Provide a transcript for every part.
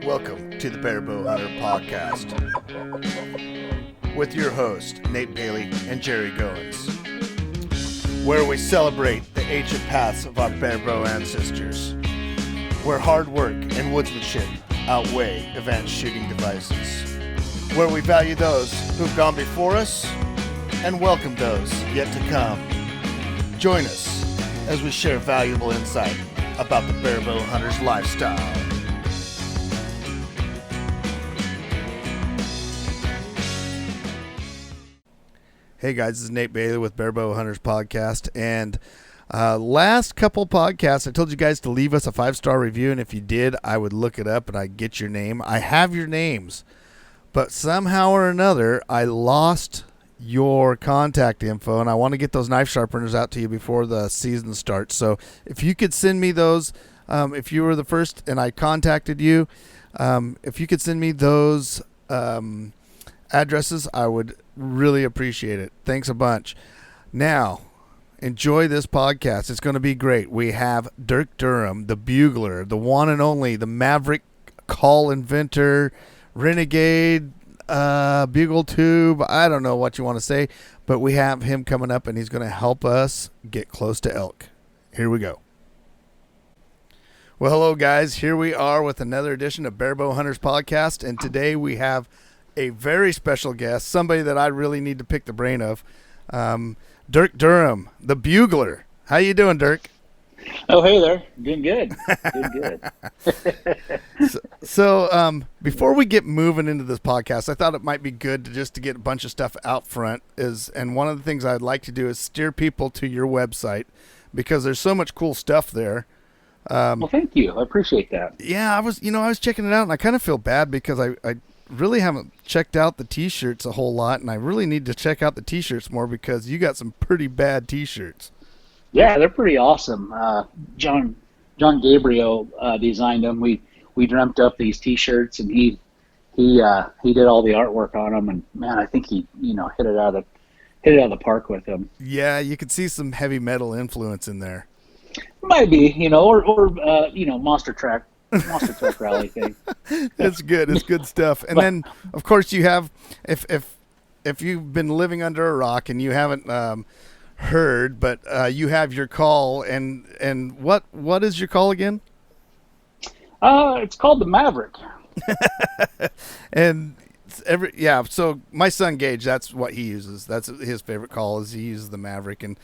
Welcome to the Barebow Hunter Podcast with your hosts, Nate Bailey and Jerry Goins, where we celebrate the ancient paths of our barebow ancestors, where hard work and woodsmanship outweigh advanced shooting devices, where we value those who've gone before us and welcome those yet to come. Join us as we share valuable insight about the barebow hunter's lifestyle. Hey guys, this is Nate Bailey with Barebow Hunters Podcast, and last couple podcasts I told you guys to leave us a 5-star review, and if you did, I would look it up and I'd get your name. I have your names, but somehow or another I lost your contact info, and I want to get those knife sharpeners out to you before the season starts. So if you could send me those, if you were the first and I contacted you, if you could send me those addresses, I would really appreciate it. Thanks a bunch. Now, enjoy this podcast. It's going to be great. We have Dirk Durham, the bugler, the one and only, the maverick call inventor, renegade, bugle tube. I don't know what you want to say, but we have him coming up, and he's going to help us get close to elk. Here we go. Well, hello, guys. Here we are with another edition of Barebow Hunters Podcast, and today we have a very special guest, somebody that I really need to pick the brain of, Dirk Durham, the bugler. How you doing, Dirk? Oh, hey there. Doing good. Doing good. So, before we get moving into this podcast, I thought it might be good to get a bunch of stuff out front. And one of the things I'd like to do is steer people to your website because there's so much cool stuff there. Well, thank you. I appreciate that. Yeah, I was checking it out, and I kind of feel bad because I really haven't checked out the t-shirts a whole lot, and I really need to check out the t-shirts more because you got some pretty bad t-shirts. Yeah, they're pretty awesome. John Gabriel designed them. We dreamt up these t-shirts, and he did all the artwork on them, and man, I think he hit it out of the park with them. Yeah, you could see some heavy metal influence in there. Might be, or monster truck rally thing. It's good. It's good stuff. And then, of course, you have if you've been living under a rock and you haven't heard, but you have your call. And what is your call again? It's called the Maverick. And so my son Gage, that's what he uses. That's his favorite call, is he uses the Maverick. And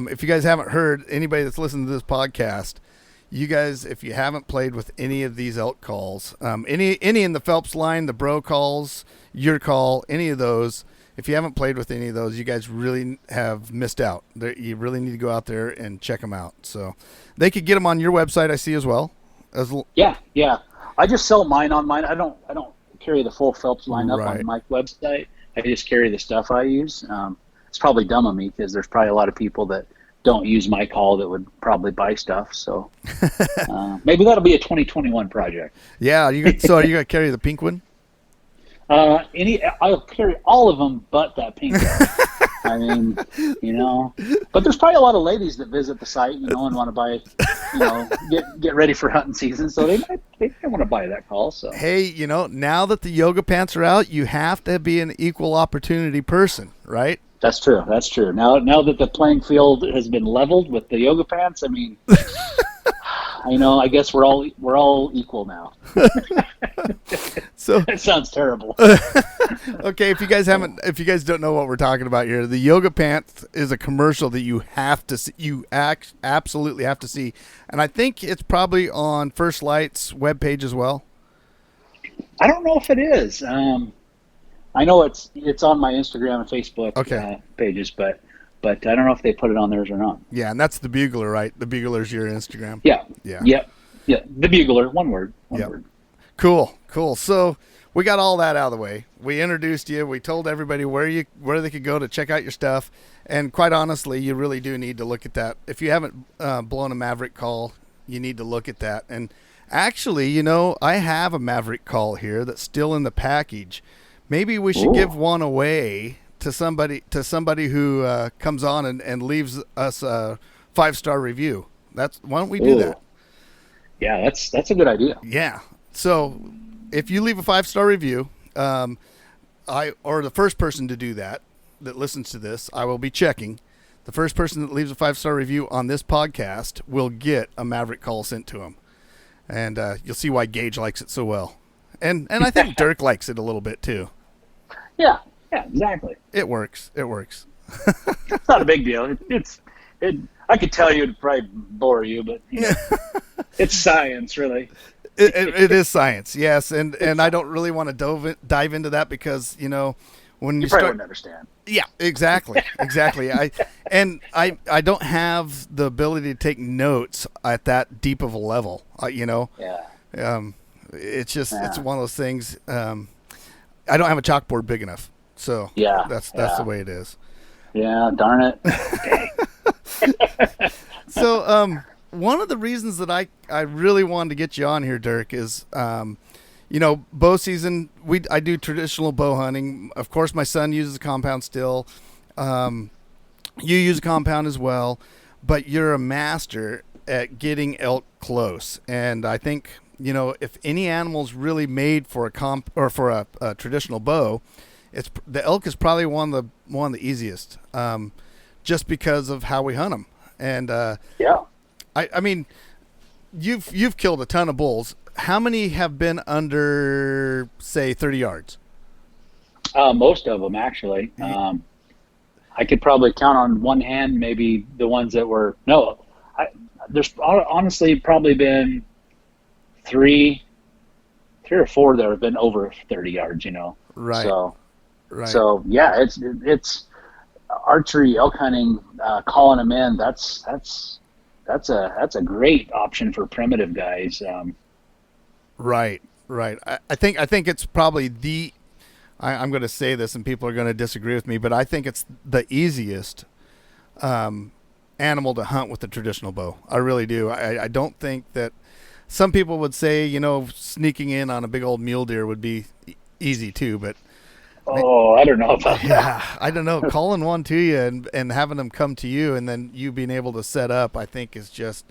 if you guys haven't heard, anybody that's listened to this podcast, you guys, if you haven't played with any of these elk calls, any in the Phelps line, the bro calls, your call, any of those, if you haven't played with any of those, you guys really have missed out. You really need to go out there and check them out. So they could get them on your website, I see, as well. Yeah. I just sell mine on mine. I don't carry the full Phelps line up on my website. I just carry the stuff I use. It's probably dumb of me because there's probably a lot of people that don't use my call that would probably buy stuff. So maybe that'll be a 2021 project. Yeah. Are you going to carry the pink one? I'll carry all of them but that pink one. I mean, but there's probably a lot of ladies that visit the site, and want to buy, get ready for hunting season. So they might want to buy that call. So, hey, now that the yoga pants are out, you have to be an equal opportunity person, right? That's true. Now that the playing field has been leveled with the yoga pants, I mean, I guess we're all equal now. So that sounds terrible. Okay, if you guys don't know what we're talking about here, the yoga pants is a commercial that you have to see, absolutely have to see, and I think it's probably on First Light's webpage as well. I don't know if it is. I know it's on my Instagram and Facebook pages, but I don't know if they put it on theirs or not. Yeah, and that's the Bugler, right? The Bugler's your Instagram. Yeah. The Bugler, one word. Cool. So we got all that out of the way. We introduced you. We told everybody where they could go to check out your stuff. And quite honestly, you really do need to look at that. If you haven't blown a Maverick call, you need to look at that. And actually, I have a Maverick call here that's still in the package. Maybe we should give one away to somebody who comes on and leaves us a 5-star review. Why don't we do that? Yeah, that's a good idea. Yeah. So if you leave a 5-star review, or the first person to do that listens to this, I will be checking. The first person that leaves a 5-star review on this podcast will get a Maverick call sent to him, and you'll see why Gage likes it so well, and I think Dirk likes it a little bit too. Yeah, exactly. It works. It works. It's not a big deal. I could tell you it'd probably bore you, but it's science, really. It is science, yes, and I don't really want to dive into that because when you probably wouldn't understand. Yeah, exactly. I don't have the ability to take notes at that deep of a level. Yeah. It's just it's one of those things. I don't have a chalkboard big enough, so that's the way it is. Yeah, darn it. So one of the reasons that I really wanted to get you on here, Dirk, is bow season. I do traditional bow hunting. Of course, my son uses a compound still. You use a compound as well, but you're a master at getting elk close. And I think if any animal's really made for a traditional bow, the elk is probably one of the easiest, just because of how we hunt them. And I mean, you've killed a ton of bulls. How many have been under, say, 30 yards? Most of them, actually. I could probably count on one hand, maybe the ones that were there's honestly probably been three or four that have been over 30 yards. Right. So, right. So yeah, it's archery, elk hunting, calling them in. That's a great option for primitive guys. Right. I think it's probably I'm going to say this and people are going to disagree with me, but I think it's the easiest animal to hunt with the traditional bow. I really do. I don't think that some people would say, sneaking in on a big old mule deer would be easy too, but I don't know about that. I don't know. Calling one to you and having them come to you and then you being able to set up, I think is just,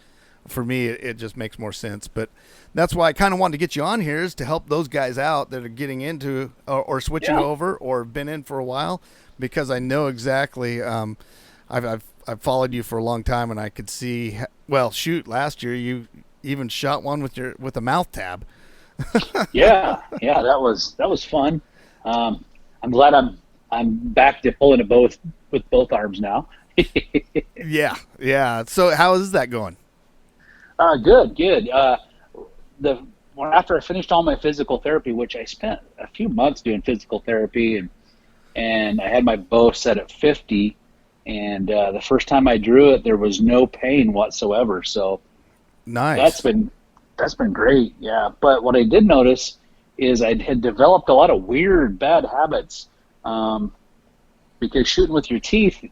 for me, it just makes more sense. But that's why I kind of wanted to get you on here, is to help those guys out that are getting into or switching over or been in for a while, because I know exactly. I've followed you for a long time, and I could see. Well, shoot, last year you even shot one with a mouth tab. yeah, that was fun. I'm glad I'm back to pulling a bow with both arms now. Yeah. So how is that going? Good. After I finished all my physical therapy, which I spent a few months doing physical therapy, and I had my bow set at 50, and the first time I drew it, there was no pain whatsoever. So nice. That's been great. Yeah. But what I did notice is I had developed a lot of weird bad habits, because shooting with your teeth,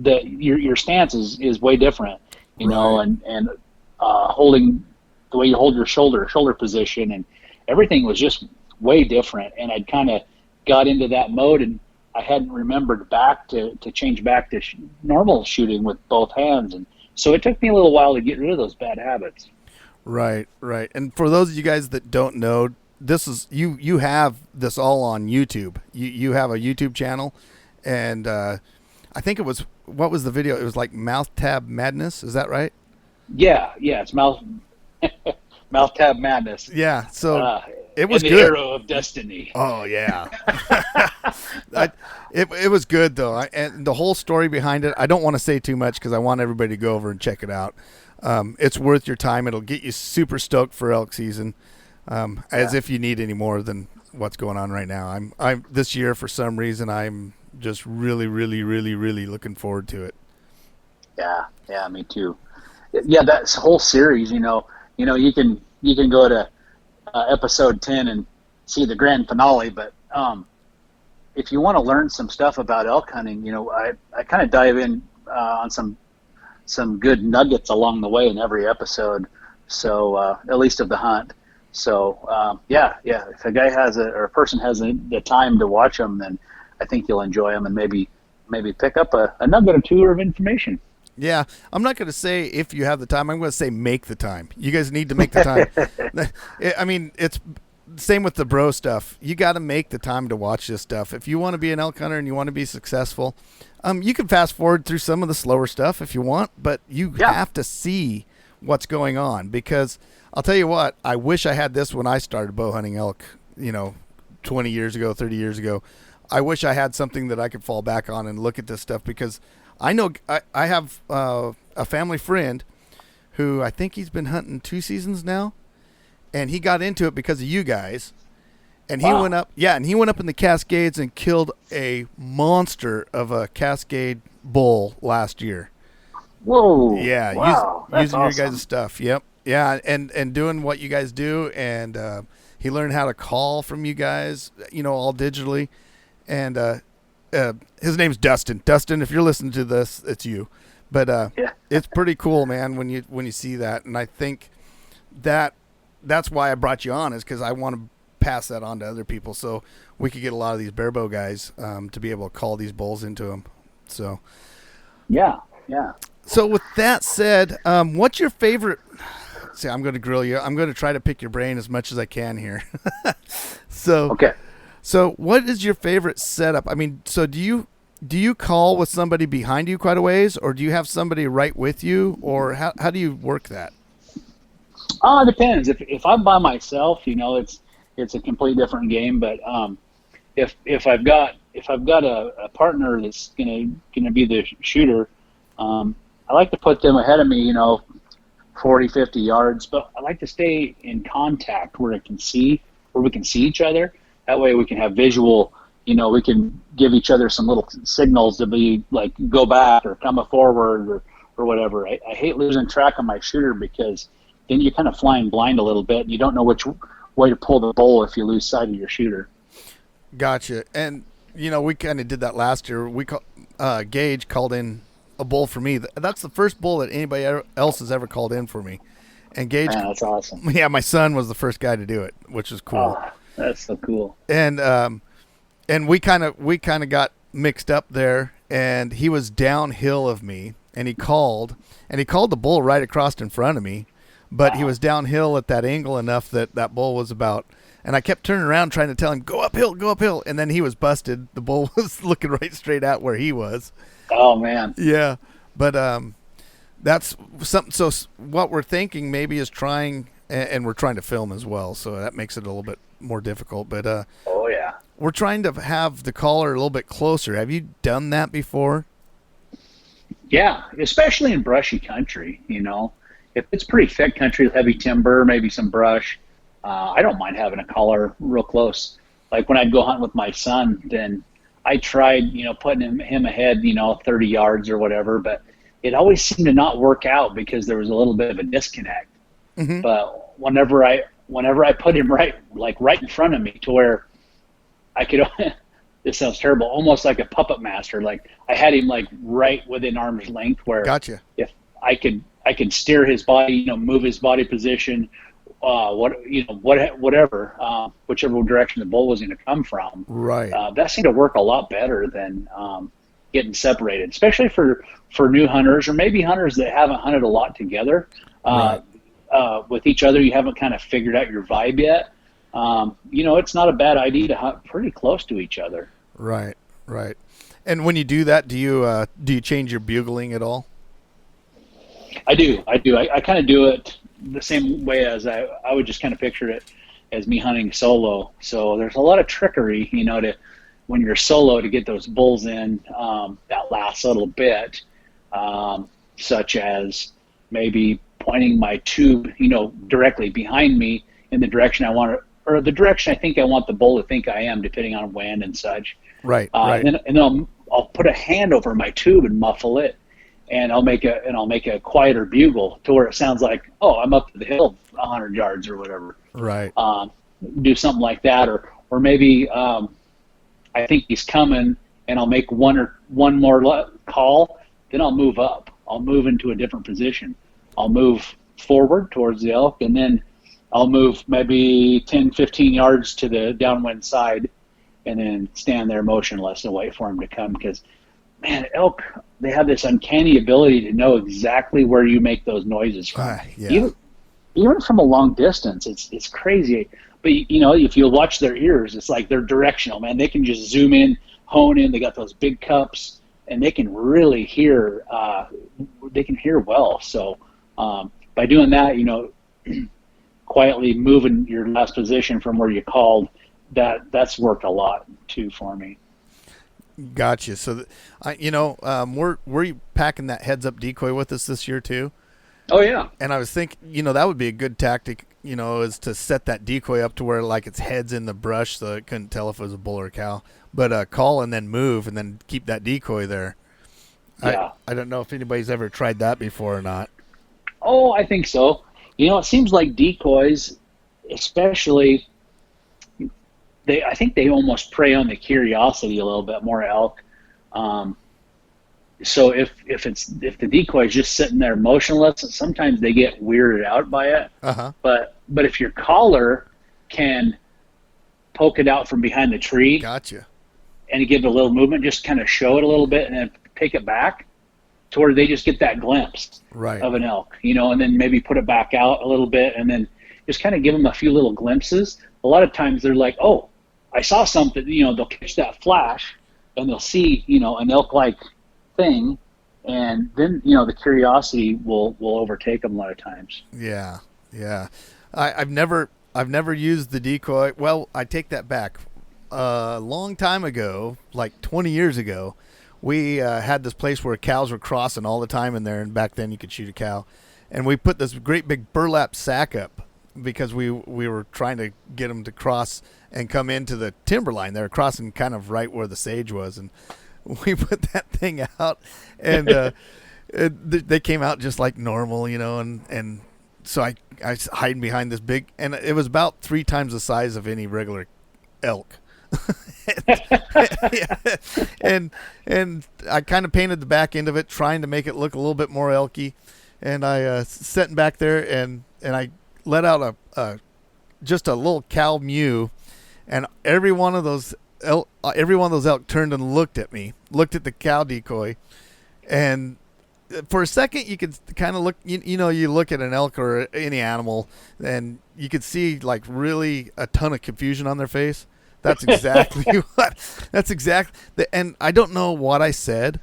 your stance is way different, and holding the way you hold your shoulder position, and everything was just way different. And I'd kind of got into that mode, and I hadn't remembered back to change back to normal shooting with both hands. And so it took me a little while to get rid of those bad habits. Right. And for those of you guys that don't know, this is you have this all on YouTube. You have a YouTube channel, and I think what was the video? It was like Mouth Tab Madness. Is that right? Yeah, it's mouth tab madness. Yeah, so it was the good. Arrow of Destiny. Oh yeah, it was good though, and the whole story behind it. I don't want to say too much because I want everybody to go over and check it out. It's worth your time. It'll get you super stoked for elk season, as if you need any more than what's going on right now. I'm this year, for some reason, I'm just really looking forward to it. Yeah, me too. Yeah, that whole series, you can go to episode 10 and see the grand finale, but if you want to learn some stuff about elk hunting, I kind of dive in on some good nuggets along the way in every episode, so at least of the hunt. So if a guy or a person has the time to watch them, then I think you'll enjoy them and maybe pick up a nugget or two of information. Yeah, I'm not going to say if you have the time. I'm going to say make the time. You guys need to make the time. I mean, it's same with the bro stuff. You got to make the time to watch this stuff. If you want to be an elk hunter and you want to be successful, you can fast forward through some of the slower stuff if you want, but you have to see what's going on, because I'll tell you what, I wish I had this when I started bow hunting elk, 20 years ago, 30 years ago. I wish I had something that I could fall back on and look at this stuff, because I know I have a family friend who I think he's been hunting 2 seasons now, and he got into it because of you guys. And he went up, and he went up in the Cascades and killed a monster of a Cascade bull last year. Whoa! Yeah, wow, using awesome. your guys' stuff. Yep. Yeah, and doing what you guys do, and he learned how to call from you guys, all digitally, and his name's Dustin. Dustin, if you're listening to this, it's you. But it's pretty cool, man, when you see that, and I think that's why I brought you on, is because I want to pass that on to other people, so we could get a lot of these barebow guys to be able to call these bulls into them. So yeah. So with that said, what's your favorite? See, I'm going to grill you. I'm going to try to pick your brain as much as I can here. Okay. So what is your favorite setup? I mean, so do you call with somebody behind you quite a ways, or do you have somebody right with you, or how do you work that? It depends. If I'm by myself, it's a completely different game. But if I've got a partner that's gonna be the shooter, I like to put them ahead of me, 40, 50 yards. But I like to stay in contact where we can see each other. That way we can have visual. We can give each other some little signals to be like go back or come forward or whatever. I hate losing track of my shooter, because then you're kind of flying blind a little bit, and you don't know which way to pull the bowl if you lose sight of your shooter. Gotcha. And we kind of did that last year. Gage called in a bull for me. That's the first bull that anybody else has ever called in for me. And Gage, man, that's awesome. Yeah, my son was the first guy to do it, which is cool. Oh, that's so cool. And we kind of got mixed up there, and he was downhill of me, and he called the bull right across in front of me. But he was downhill at that angle enough that bull was about, and I kept turning around trying to tell him, go uphill. And then he was busted. The bull was looking right straight at where he was. Oh, man. Yeah. But that's something. So what we're thinking maybe is trying, and we're trying to film as well, so that makes it a little bit more difficult. But oh, yeah. We're trying to have the caller a little bit closer. Have you done that before? Yeah, especially in brushy country, If it's pretty thick country, heavy timber, maybe some brush, I don't mind having a collar real close. Like when I'd go hunt with my son, then I tried, putting him ahead, 30 yards or whatever, but it always seemed to not work out because there was a little bit of a disconnect. Mm-hmm. But whenever I put him right in front of me to where I could, this sounds terrible, almost like a puppet master. Like I had him right within arm's length where Gotcha. If I could steer his body, move his body position, whatever, whichever direction the bull was going to come from. Right. That seemed to work a lot better than getting separated, especially for new hunters or maybe hunters that haven't hunted a lot together with each other. You haven't kind of figured out your vibe yet. It's not a bad idea to hunt pretty close to each other. Right. And when you do that, do you change your bugling at all? I do. I kind of do it the same way as I would just kind of picture it as me hunting solo. So there's a lot of trickery, to when you're solo to get those bulls in that last little bit, such as maybe pointing my tube, directly behind me in the direction I want to, or the direction I think I want the bull to think I am, depending on wind and such. Right. And then I'll put a hand over my tube and muffle it. And I'll make a quieter bugle to where it sounds like, oh, I'm up to the hill 100 yards or whatever. Right. Do something like that, or maybe I think he's coming, and I'll make one more call. Then I'll move up. I'll move into a different position. I'll move forward towards the elk, and then I'll move maybe 10, 15 yards to the downwind side, and then stand there motionless and wait for him to come, because man, elk, they have this uncanny ability to know exactly where you make those noises from. Yeah. Even from a long distance, it's crazy. But if you watch their ears, it's like they're directional, man. They can just zoom in, hone in. They got those big cups, and they can really hear. They can hear well. So by doing that, quietly moving your last position from where you called, that's worked a lot too for me. Gotcha. So, were you packing that heads up decoy with us this year too? Oh yeah. And I was thinking, that would be a good tactic, is to set that decoy up to where like its head's in the brush so it couldn't tell if it was a bull or a cow. But call and then move and then keep that decoy there. Yeah. I don't know if anybody's ever tried that before or not. Oh, I think so. It seems like decoys, especially, I think they almost prey on the curiosity a little bit more, elk. So if the decoy is just sitting there motionless, sometimes they get weirded out by it. Uh-huh. But if your caller can poke it out from behind the tree, gotcha, and give it a little movement, just kind of show it a little bit, and then take it back to where they just get that glimpse of an elk, and then maybe put it back out a little bit, and then just kind of give them a few little glimpses. A lot of times they're like, oh, I saw something, they'll catch that flash, and they'll see, an elk-like thing, and then, the curiosity will overtake them a lot of times. Yeah. I've never used the decoy. Well, I take that back. A long time ago, like 20 years ago, we had this place where cows were crossing all the time in there, and back then you could shoot a cow. And we put this great big burlap sack up because we were trying to get them to cross and come into the timberline. They were crossing kind of right where the sage was, and we put that thing out, and they came out just like normal, and so I was hiding behind this big, and it was about 3 times the size of any regular elk. and I kind of painted the back end of it, trying to make it look a little bit more elky, and I sitting back there, and I let out just a little cow mew, and every one of those elk turned and looked at the cow decoy, and for a second you could kind of look, you look at an elk or any animal, and you could see like really a ton of confusion on their face. That's exactly and I don't know what I said,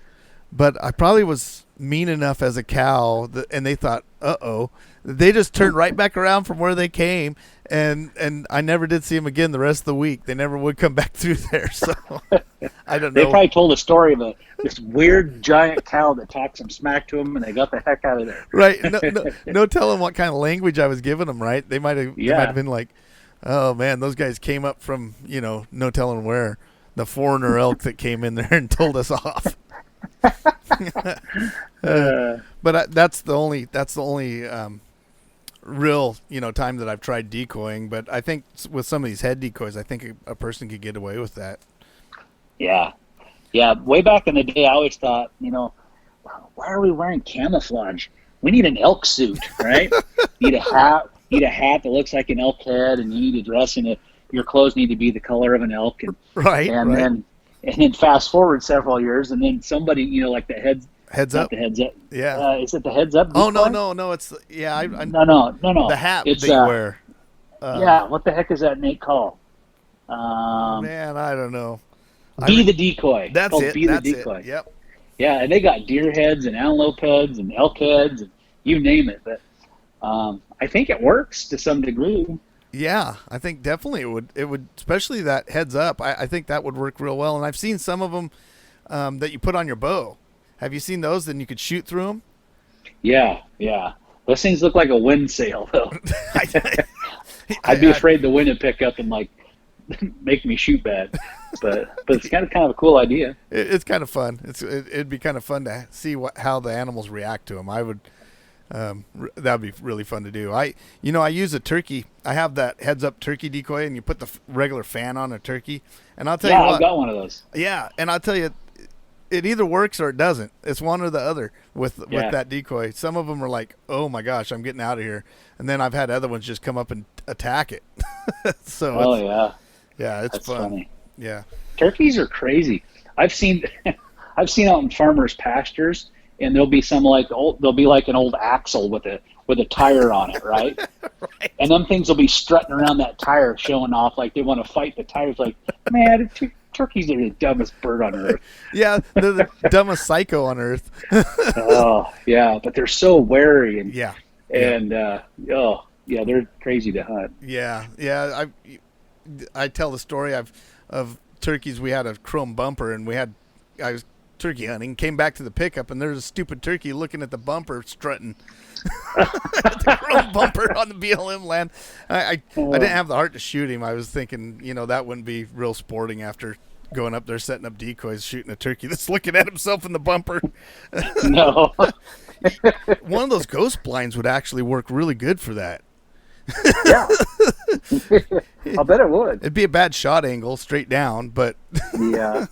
but I probably was mean enough as a cow and they thought, uh-oh. They just turned right back around from where they came, and I never did see them again the rest of the week. They never would come back through there, so I don't know. They probably told a story of this weird giant cow that talked some smack to them, and they got the heck out of there. Right. No telling what kind of language I was giving them, right? They might have been like, oh, man, those guys came up from, no telling where, the foreigner elk that came in there and told us off. But that's the only real, time that I've tried decoying. But I think with some of these head decoys, I think a person could get away with that. Yeah. Way back in the day, I always thought, why are we wearing camouflage? We need an elk suit, right? Need a hat that looks like an elk head, and you need to dress in it. Your clothes need to be the color of an elk, and then fast forward several years, and then somebody, like the heads up. The heads up. Yeah. Is it the heads up? Oh, no. It's no. The hat it's, that you wear. What the heck is that Nate call? Man, I don't know. The decoy. That's it. Be the decoy. It. Yep. Yeah, and they got deer heads and antelope heads and elk heads and you name it. But I think it works to some degree. Yeah, I think definitely it would, especially that heads up. I think that would work real well. And I've seen some of them that you put on your bow. Have you seen those? Then you could shoot through them. Yeah. Those things look like a wind sail, though. I'd be afraid the wind would pick up and make me shoot bad. But it's kind of a cool idea. It's kind of fun. It'd be kind of fun to see how the animals react to them. I would. That'd be really fun to do. I use a turkey. I have that heads up turkey decoy, and you put the regular fan on a turkey. And I'll tell you what. I've got one of those. Yeah, and I'll tell you, it either works or it doesn't. It's one or the other with that decoy. Some of them are like, oh my gosh, I'm getting out of here. And then I've had other ones just come up and attack it. So yeah, it's that's fun. Funny. Yeah, turkeys are crazy. I've seen I've seen out in farmers' pastures, and there'll be there'll be like an old axle with a tire on it, right? Right. And them things will be strutting around that tire, showing off like they want to fight the tires. Like, man, turkeys are the dumbest bird on earth. Yeah, they're the dumbest psycho on earth. Oh, yeah, but they're so wary and Yeah. oh, yeah, they're crazy to hunt. Yeah. I tell the story of turkeys. We had a chrome bumper, and I was turkey hunting, came back to the pickup, and there's a stupid turkey looking at the bumper strutting. The chrome bumper on the BLM land. I didn't have the heart to shoot him. I was thinking, that wouldn't be real sporting after going up there setting up decoys, shooting a turkey that's looking at himself in the bumper. No. One of those ghost blinds would actually work really good for that. Yeah. I bet it would. It'd be a bad shot angle straight down, but yeah.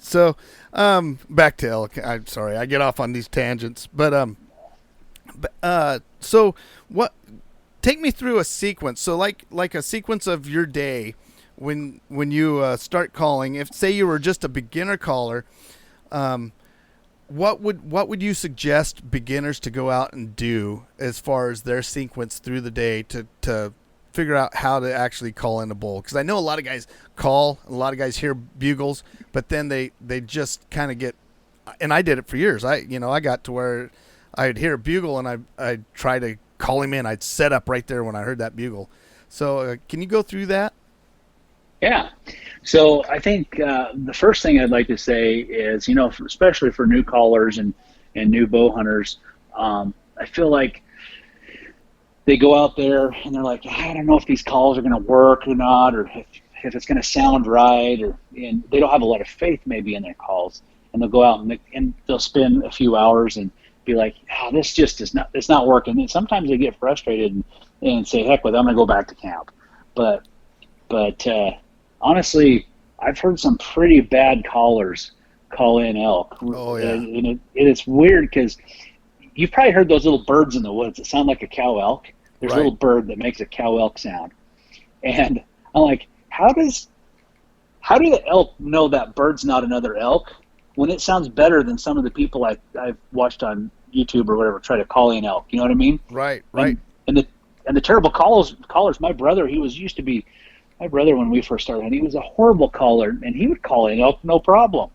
So, back to elk. I'm sorry, I get off on these tangents, but so what? Take me through a sequence. So, like a sequence of your day when you start calling. If say you were just a beginner caller, what would you suggest beginners to go out and do as far as their sequence through the day to figure out how to actually call in a bull? Because I know a lot of guys call, a lot of guys hear bugles, but then they just kind of get, and I did it for years. I got to where I'd hear a bugle and I'd try to call him in. I'd set up right there when I heard that bugle. So can you go through that? Yeah. So I think the first thing I'd like to say is, especially for new callers and new bow hunters, I feel like they go out there and they're like, I don't know if these calls are going to work or not, or if it's going to sound right, and they don't have a lot of faith maybe in their calls, and they'll go out and they'll spend a few hours and be like, this just it's not working. And sometimes they get frustrated and say, heck with it, I'm going to go back to camp. But honestly, I've heard some pretty bad callers call in elk. Oh, yeah. And it's weird because you've probably heard those little birds in the woods that sound like a cow elk. There's Right. a little bird that makes a cow elk sound. And I'm like, how do the elk know that bird's not another elk when it sounds better than some of the people I've watched on YouTube or whatever try to call in elk? You know what I mean? Right. And the terrible callers, my brother, my brother when we first started hunting, he was a horrible caller, and he would call in elk no problem.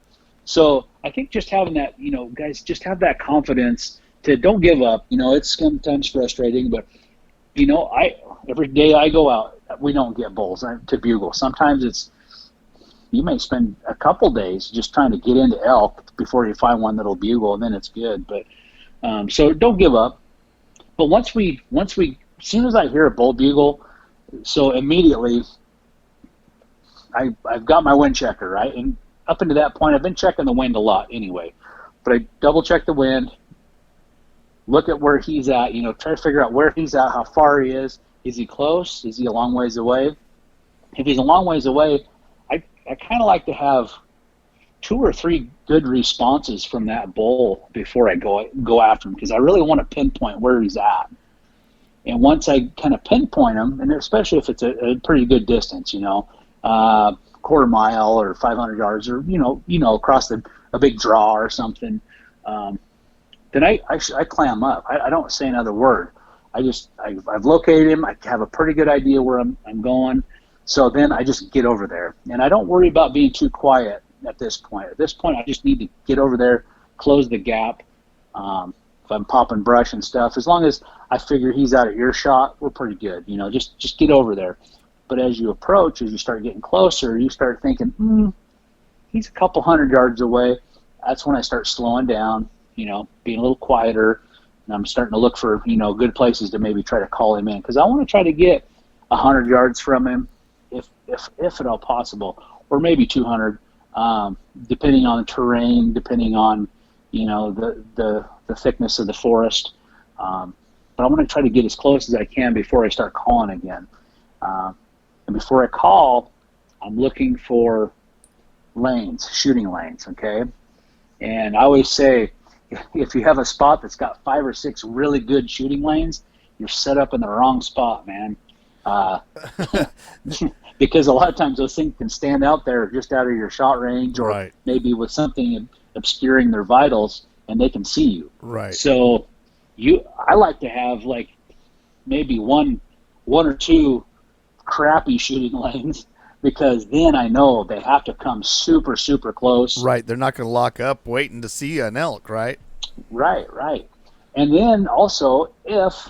So I think just having that, guys, just have that confidence to don't give up. It's sometimes frustrating, but every day I go out, we don't get bulls to bugle. Sometimes you may spend a couple days just trying to get into elk before you find one that'll bugle, and then it's good. But so don't give up. But once we, as soon as I hear a bull bugle, so immediately I've got my wind checker, right? And up until that point, I've been checking the wind a lot anyway. But I double check the wind, look at where he's at, try to figure out where he's at, how far he is. Is he close? Is he a long ways away? If he's a long ways away, I kind of like to have 2 or 3 good responses from that bull before I go after him, because I really want to pinpoint where he's at. And once I kind of pinpoint him, and especially if it's a pretty good distance, quarter mile or 500 yards, or across a big draw or something, then I clam up. I don't say another word. I've located him. I have a pretty good idea where I'm going. So then I just get over there, and I don't worry about being too quiet at this point. At this point, I just need to get over there, close the gap. If I'm popping brush and stuff, as long as I figure he's out of earshot, we're pretty good. Just get over there. But as you approach, as you start getting closer, you start thinking, he's a couple hundred yards away. That's when I start slowing down, being a little quieter, and I'm starting to look for, good places to maybe try to call him in, because I want to try to get 100 yards from him, if at all possible, or maybe 200, depending on the terrain, depending on, the thickness of the forest. But I want to try to get as close as I can before I start calling again. And before I call, I'm looking for shooting lanes, okay? And I always say, if you have a spot that's got 5 or 6 really good shooting lanes, you're set up in the wrong spot, man. Uh, because a lot of times those things can stand out there just out of your shot range, or Right. maybe with something obscuring their vitals, and they can see you. Right. So I like to have like maybe one or two crappy shooting lanes, because then I know they have to come super, super close. Right. They're not going to lock up waiting to see an elk, right? Right. And then also, if,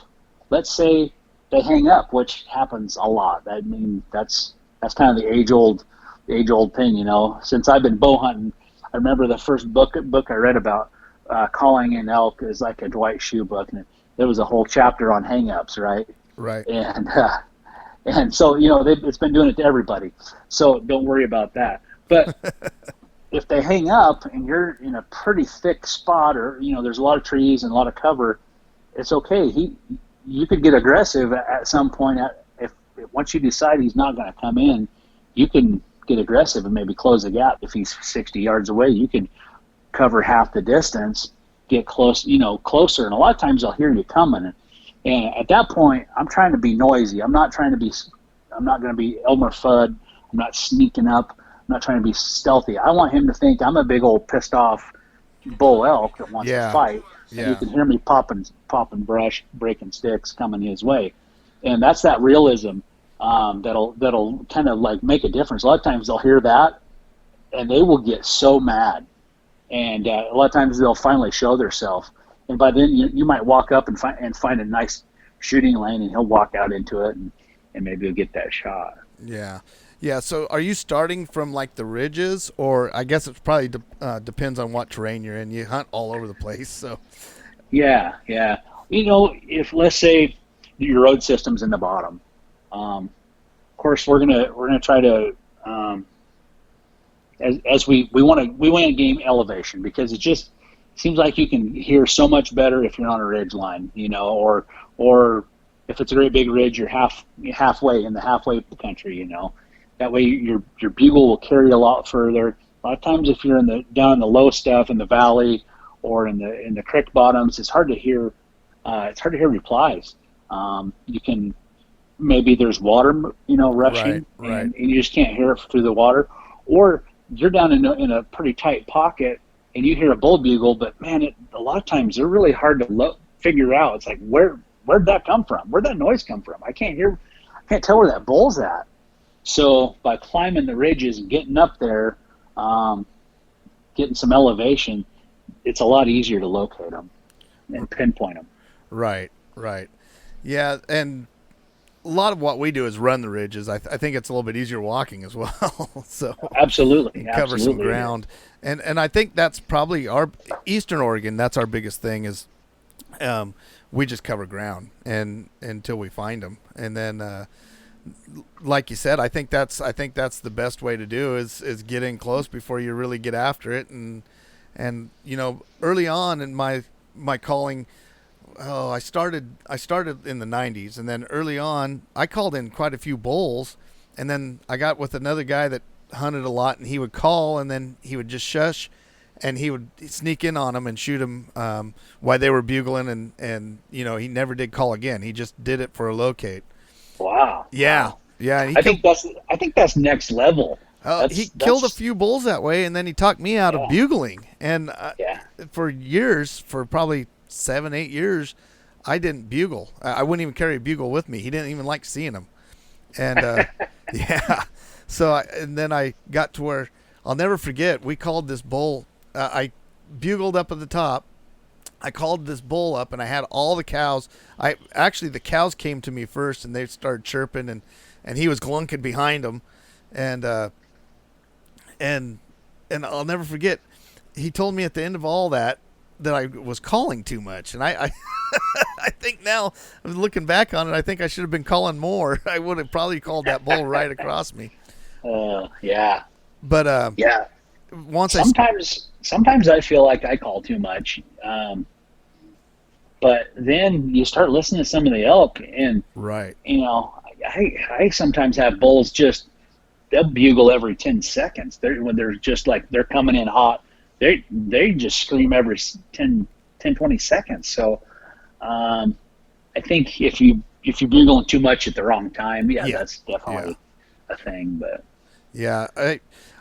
let's say, they hang up, which happens a lot. I mean, that's kind of the age old thing, you know. Since I've been bow hunting, I remember the first book I read about calling in elk is like a Dwight Shoe book, and there was a whole chapter on hang-ups, right? Right. And so, you know, it's been doing it to everybody. So don't worry about that. But if they hang up and you're in a pretty thick spot, or, you know, there's a lot of trees and a lot of cover, it's okay. You could get aggressive at some point. If once you decide he's not going to come in, you can get aggressive and maybe close the gap. If he's 60 yards away, you could cover half the distance, get closer, and a lot of times they'll hear you coming. And at that point, I'm trying to be noisy. I'm not going to be Elmer Fudd. I'm not sneaking up. I'm not trying to be stealthy. I want him to think I'm a big old pissed off bull elk that wants to fight. Yeah. And you can hear me popping brush, breaking sticks coming his way. And that's that realism that'll kind of like make a difference. A lot of times they'll hear that and they will get so mad. And a lot of times they'll finally show themselves. And by then you might walk up and find a nice shooting lane, and he'll walk out into it, and maybe he'll get that shot. Yeah. Yeah. So are you starting from like the ridges, or I guess it probably depends on what terrain you're in. You hunt all over the place. So. Yeah. You know, if let's say your road system's in the bottom, of course we're gonna try to as we want to gain elevation, because it just seems like you can hear so much better if you're on a ridge line, you know, or if it's a great big ridge, you're halfway in the halfway country, you know. That way your bugle will carry a lot further. A lot of times if you're down in the low stuff in the valley or in the creek bottoms, it's hard to hear replies. You can, maybe there's water, you know, rushing, right. And you just can't hear it through the water, or you're down in a pretty tight pocket and you hear a bull bugle, but man, a lot of times they're really hard to figure out. It's like, where'd that come from? Where'd that noise come from? I can't tell where that bull's at. So by climbing the ridges and getting up there, getting some elevation, it's a lot easier to locate them and pinpoint them. Right. Yeah, and a lot of what we do is run the ridges. I think it's a little bit easier walking as well. So Absolutely. cover some ground. And I think that's probably our Eastern Oregon. That's our biggest thing is we just cover ground and until we find them. And then like you said, I think that's the best way to do is get in close before you really get after it. And you know, early on in my calling, I started in the 90s, and then early on I called in quite a few bulls, and then I got with another guy that hunted a lot, and he would call, and then he would just shush, and he would sneak in on them and shoot them while they were bugling, and you know, he never did call again. He just did it for a locate. Wow. Yeah. I think that's next level. He killed a few bulls that way, and then he talked me out of bugling. And for years, for probably 7-8 years, I didn't bugle. I wouldn't even carry a bugle with me. He didn't even like seeing them. And yeah, so and then I got to where I'll never forget. We called this bull. I bugled up at the top. I called this bull up, and I had all the cows. The cows came to me first, and they started chirping, and he was glunking behind them, and I'll never forget. He told me at the end of all that I was calling too much, and I I think now, looking back on it, I think I should have been calling more. I would have probably called that bull right across me. Yeah. But yeah. Sometimes I feel like I call too much. But then you start listening to some of the elk, and right. You know, I sometimes have bulls they'll bugle every 10 seconds. When they're just like they're coming in hot, they just scream every 10, 20 seconds. So I think if you if you're bugling too much at the wrong time, Yeah. that's definitely a thing. But Yeah,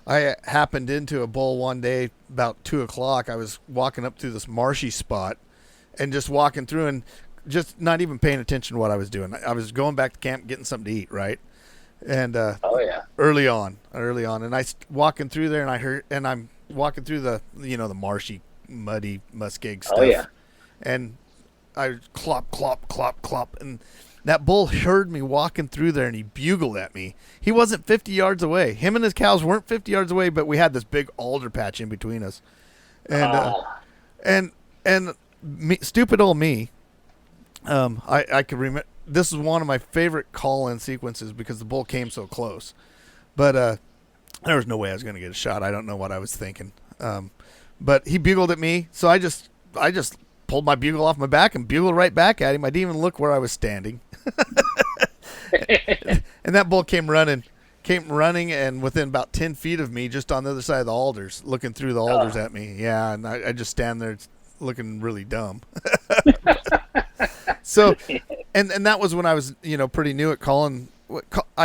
I happened into a bull one day about 2:00. I was walking up through this marshy spot and just walking through and just not even paying attention to what I was doing. I was going back to camp, getting something to eat, right? And early on, and walking through there, and I'm walking through the the marshy, muddy muskeg stuff, and I clop, clop, clop, clop, and that bull heard me walking through there, and he bugled at me. He wasn't 50 yards away. Him and his cows weren't 50 yards away, but we had this big alder patch in between us, and me, stupid old me. I could remember. This is one of my favorite call-in sequences because the bull came so close, but there was no way I was going to get a shot. I don't know what I was thinking, but he bugled at me, so I just pulled my bugle off my back and bugled right back at him. I didn't even look where I was standing, and that bull came running, and within about 10 feet of me, just on the other side of the alders, looking through the alders at me. Yeah, and I just stand there looking really dumb. So, and that was when I was, pretty new at calling. We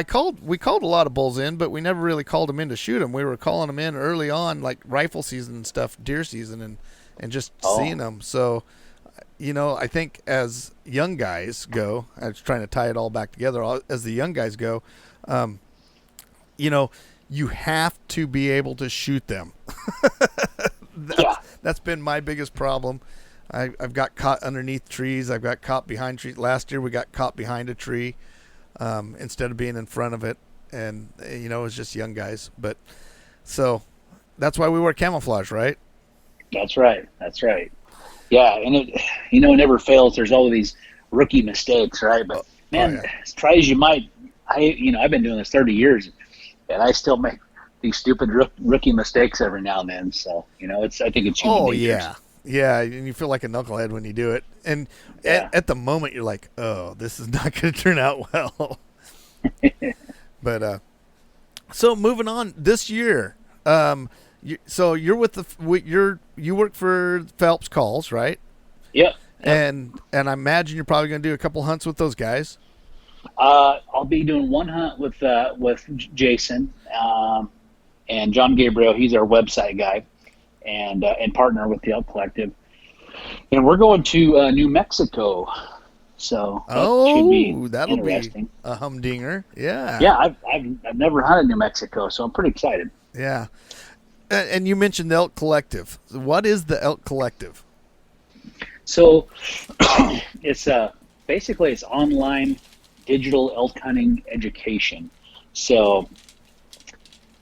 called a lot of bulls in, but we never really called them in to shoot them. We were calling them in early on, like rifle season and stuff, deer season, and just seeing them. So, I think as young guys go, I was trying to tie it all back together. As the young guys go, you have to be able to shoot them. That's been my biggest problem. I've got caught underneath trees. I've got caught behind trees. Last year we got caught behind a tree instead of being in front of it. And, it was just young guys. But so that's why we wear camouflage, right? That's right. Yeah, and it never fails. There's all of these rookie mistakes, right? But, man, as try as you might, I've been doing this 30 years, and I still make these stupid rookie mistakes every now and then. So, I think it's human nature. Yeah. Yeah, and you feel like a knucklehead when you do it. And at the moment, you're like, oh, this is not going to turn out well. But so moving on this year, you're with you work for Phelps Calls, right? Yeah. And I imagine you're probably going to do a couple hunts with those guys. I'll be doing one hunt with Jason and John Gabriel. He's our website guy. And partner with the Elk Collective, and we're going to New Mexico, so that should be that'll interesting. Be a humdinger. Yeah. I've never hunted New Mexico, so I'm pretty excited. Yeah, and you mentioned the Elk Collective. What is the Elk Collective? So it's basically it's online digital elk hunting education. So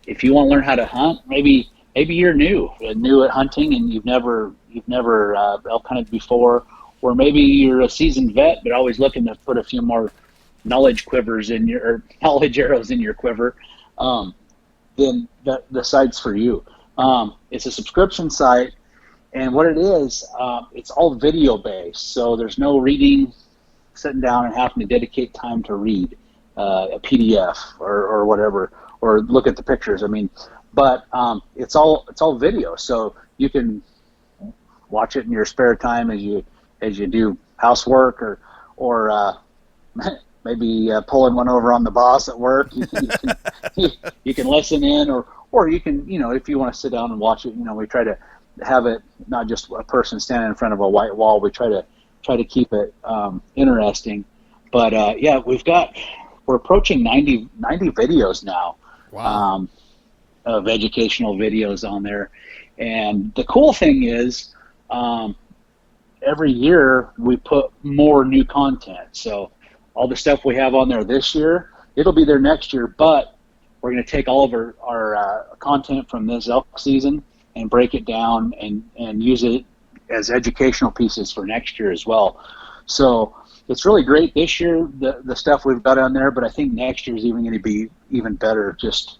if you want to learn how to hunt, maybe you're new at hunting and you've never elk hunted before, or maybe you're a seasoned vet but always looking to put a few more knowledge arrows in your quiver. Then the site's for you. It's a subscription site, and what it is, it's all video based. So there's no reading, sitting down and having to dedicate time to read a PDF or whatever, or look at the pictures. But it's all video, so you can watch it in your spare time as you do housework or maybe pulling one over on the boss at work. You can listen in, or you can if you want to sit down and watch it. We try to have it not just a person standing in front of a white wall. We try to keep it interesting. But we're approaching 90 videos now. Wow. Of educational videos on there. And the cool thing is every year we put more new content. So all the stuff we have on there this year, it'll be there next year, but we're going to take all of our content from this elk season and break it down and use it as educational pieces for next year as well. So it's really great this year, the stuff we've got on there, but I think next year is even going to be even better, just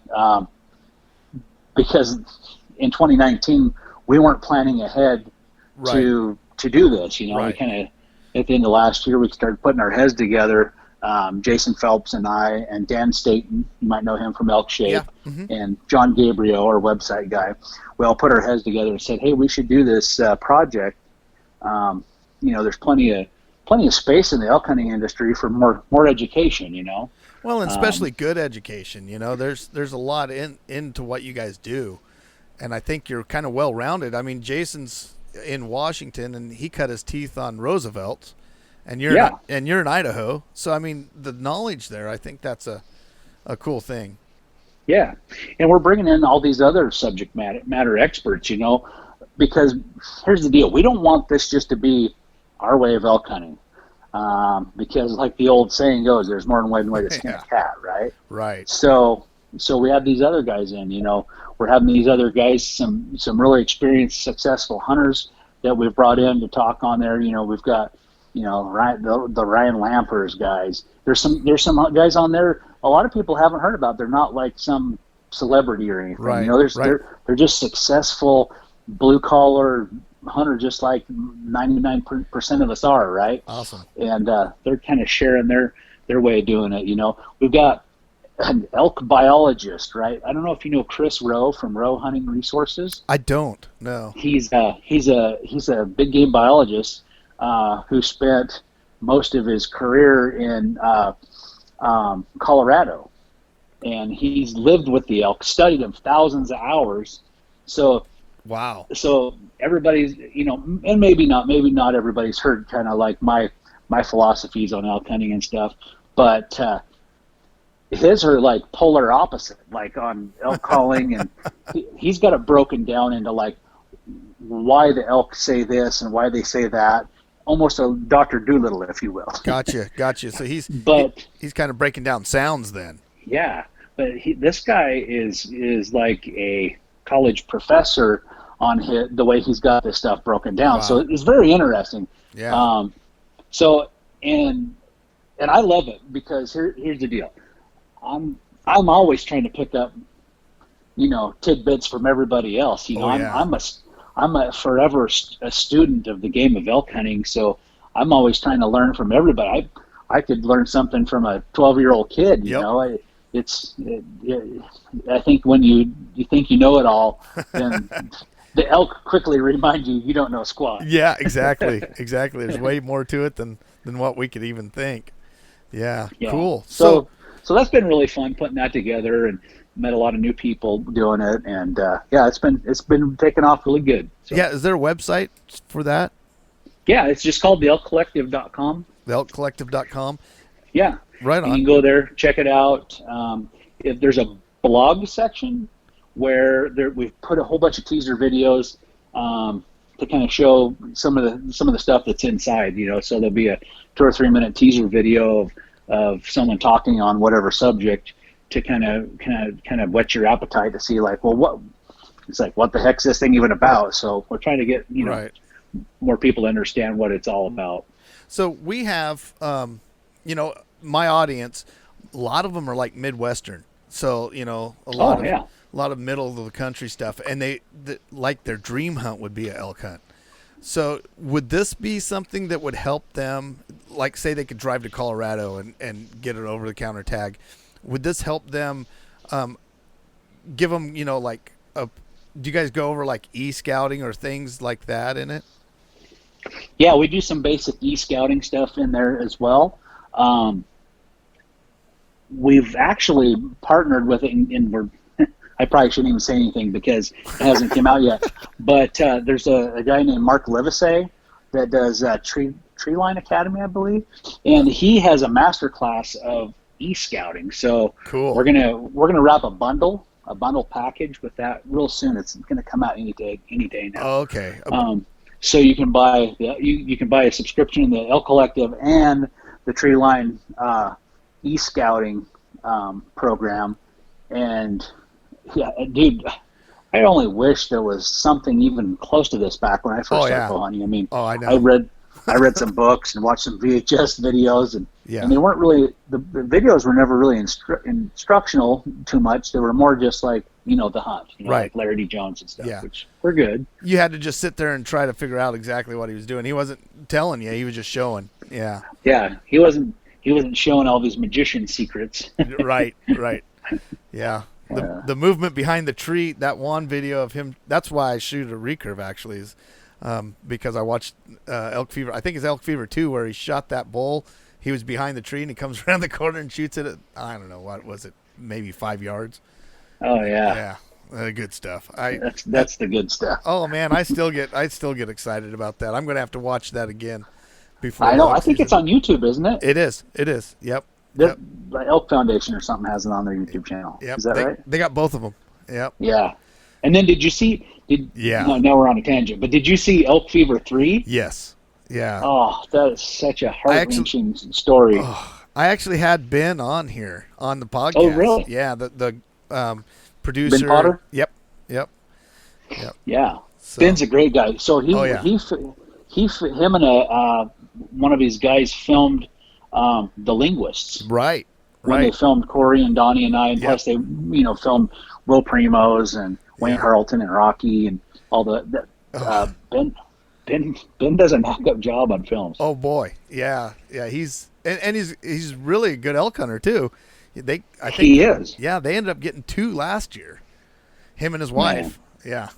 because in 2019 we weren't planning ahead to do this. We kind of at the end of last year we started putting our heads together. Jason Phelps and I and Dan Staten, you might know him from Elk Shape, and John Gabriel, our website guy. We all put our heads together and said, hey, we should do this project. There's plenty plenty of space in the elk hunting industry for more education, you know. Well, and especially good education. You know, there's a lot into what you guys do, and I think you're kind of well rounded. I mean, Jason's in Washington, and he cut his teeth on Roosevelt, and you're in Idaho. So I mean, the knowledge there, I think that's a cool thing. Yeah, and we're bringing in all these other subject matter experts, you know, because here's the deal: we don't want this just to be our way of elk hunting. Because like the old saying goes, there's more than one way to skin a cat, right? Right. So we have these other guys in, you know, we're having these other guys, some really experienced, successful hunters that we've brought in to talk on there. You know, we've got, you know, the Ryan Lampers guys. There's some guys on there a lot of people haven't heard about. They're not like some celebrity or anything. Right. You know, they're just successful blue collar hunter, just like 99% of us are, right? Awesome. And they're kind of sharing their way of doing it. You know, we've got an elk biologist, right? I don't know if you know Chris Rowe from Rowe Hunting Resources. I don't. No. He's a big game biologist who spent most of his career in Colorado, and he's lived with the elk, studied them thousands of hours. So. Wow. So everybody's, you know, and maybe not everybody's heard kind of like my philosophies on elk hunting and stuff, but his are like polar opposite, like on elk calling, and he's got it broken down into like why the elk say this and why they say that, almost a Dr. Doolittle, if you will. Gotcha. So he's kind of breaking down sounds then. Yeah, but this guy is like a college professor on the way he's got this stuff broken down. Wow. So it's very interesting. Yeah. So and I love it because here's the deal. I'm always trying to pick up, you know, tidbits from everybody else. You know, I'm a forever a student of the game of elk hunting. So I'm always trying to learn from everybody. I could learn something from a 12-year-old kid. You know, I think when you think you know it all, then the elk quickly remind you don't know squat. Yeah, exactly. There's way more to it than what we could even think. Yeah. Cool. So that's been really fun putting that together, and met a lot of new people doing it, and it's been taking off really good. So. Yeah, is there a website for that? Yeah, it's just called theelkcollective.com. Theelkcollective.com. Yeah. Right on. You can go there, check it out. If there's a blog section where we've put a whole bunch of teaser videos to kind of show some of the stuff that's inside. You know, so there'll be a 2 or 3 minute teaser video of someone talking on whatever subject to kind of whet your appetite to see like, well, what the heck's this thing even about? So we're trying to get more people to understand what it's all about. So we have my audience, a lot of them are like Midwestern. So, you know, a lot of middle of the country stuff, and they like their dream hunt would be an elk hunt. So would this be something that would help them, like say they could drive to Colorado and get an over-the-counter tag? Would this help them give them, you know, like do you guys go over like e-scouting or things like that in it? Yeah, we do some basic e-scouting stuff in there as well. We've actually partnered with it, and we're I probably shouldn't even say anything because it hasn't come out yet. But there's a guy named Mark Livesey that does Treeline Academy, I believe, and he has a master class of e-scouting. So cool. We're gonna wrap a bundle package with that real soon. It's gonna come out any day now. Oh, okay. So you can buy you can buy a subscription in the Elk Collective and the Treeline e-scouting program, and yeah, dude, I only wish there was something even close to this back when I first started bow hunting. I mean, I know. I read some books and watched some VHS videos, and they weren't really the videos were never really instructional too much. They were more just like, you know, the hunt, you know, like Larry D. Jones and stuff, which were good. You had to just sit there and try to figure out exactly what he was doing. He wasn't telling you; he was just showing. Yeah. Yeah, he wasn't showing all these magician secrets. Right. Yeah. The movement behind the tree, that one video of him, that's why I shoot a recurve actually, is because I watched Elk Fever. I think it's Elk Fever 2 where he shot that bull. He was behind the tree and he comes around the corner and shoots it at, I don't know, what was it, maybe 5 yards. Oh yeah. Yeah, good stuff. That's the good stuff. Oh man, I still get excited about that. I'm gonna have to watch that again before. I know. I think it's on YouTube, isn't it? It is. It is. Yep. The Elk Foundation or something has it on their YouTube channel. Yep. Is that right? They got both of them. Yep. Yeah. And then did you see? Yeah. No, now we're on a tangent. But did you see Elk Fever 3? Yes. Yeah. Oh, that is such a heart-wrenching story. I actually had Ben on here on the podcast. Oh, really? Yeah. The producer. Ben Potter? Yep. Yeah. So, Ben's a great guy. So him and one of his guys filmed The Linguists. Right. When they filmed Corey and Donnie and I, and plus they filmed Will Primos and Wayne Harlton and Rocky and all the Ben does a knock-up job on films. Oh boy, yeah. He's really a good elk hunter too. I think he is. Yeah, they ended up getting 2 last year. Him and his wife. Yeah.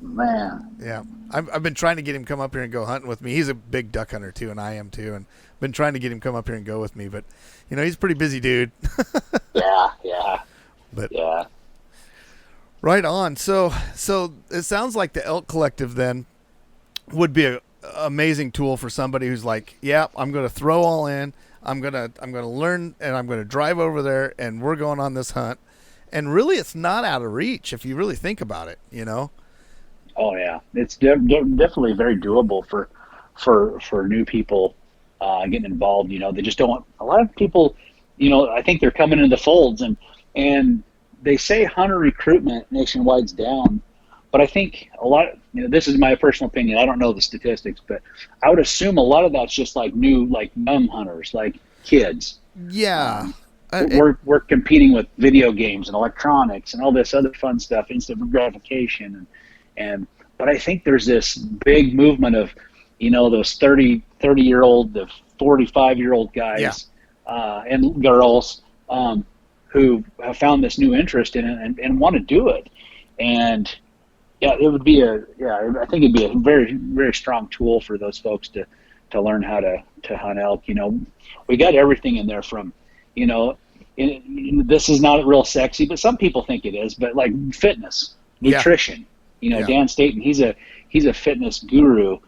Man. Yeah. I've been trying to get him come up here and go hunting with me. He's a big duck hunter too, and I am too. And been trying to get him come up here and go with me, but he's a pretty busy dude. Yeah. But right on. So it sounds like the Elk Collective then would be an amazing tool for somebody who's like, yeah, I'm going to throw all in. I'm going to learn, and I'm going to drive over there, and we're going on this hunt. And really, it's not out of reach if you really think about it, Oh yeah, it's definitely very doable for new people getting involved. They just don't want, a lot of people. I think they're coming into the folds, and they say hunter recruitment nationwide's down, but I think a lot. This is my personal opinion. I don't know the statistics, but I would assume a lot of that's just like new, like young hunters, like kids. Yeah. We're competing with video games and electronics and all this other fun stuff, instant gratification, but I think there's this big movement of, those 30-year-old, the 45-year-old guys and girls who have found this new interest in it and want to do it, and it would be I think it'd be a very, very strong tool for those folks to learn how to hunt elk. We got everything in there from, this is not real sexy, but some people think it is. But like fitness, nutrition. Dan Staten, he's a fitness guru,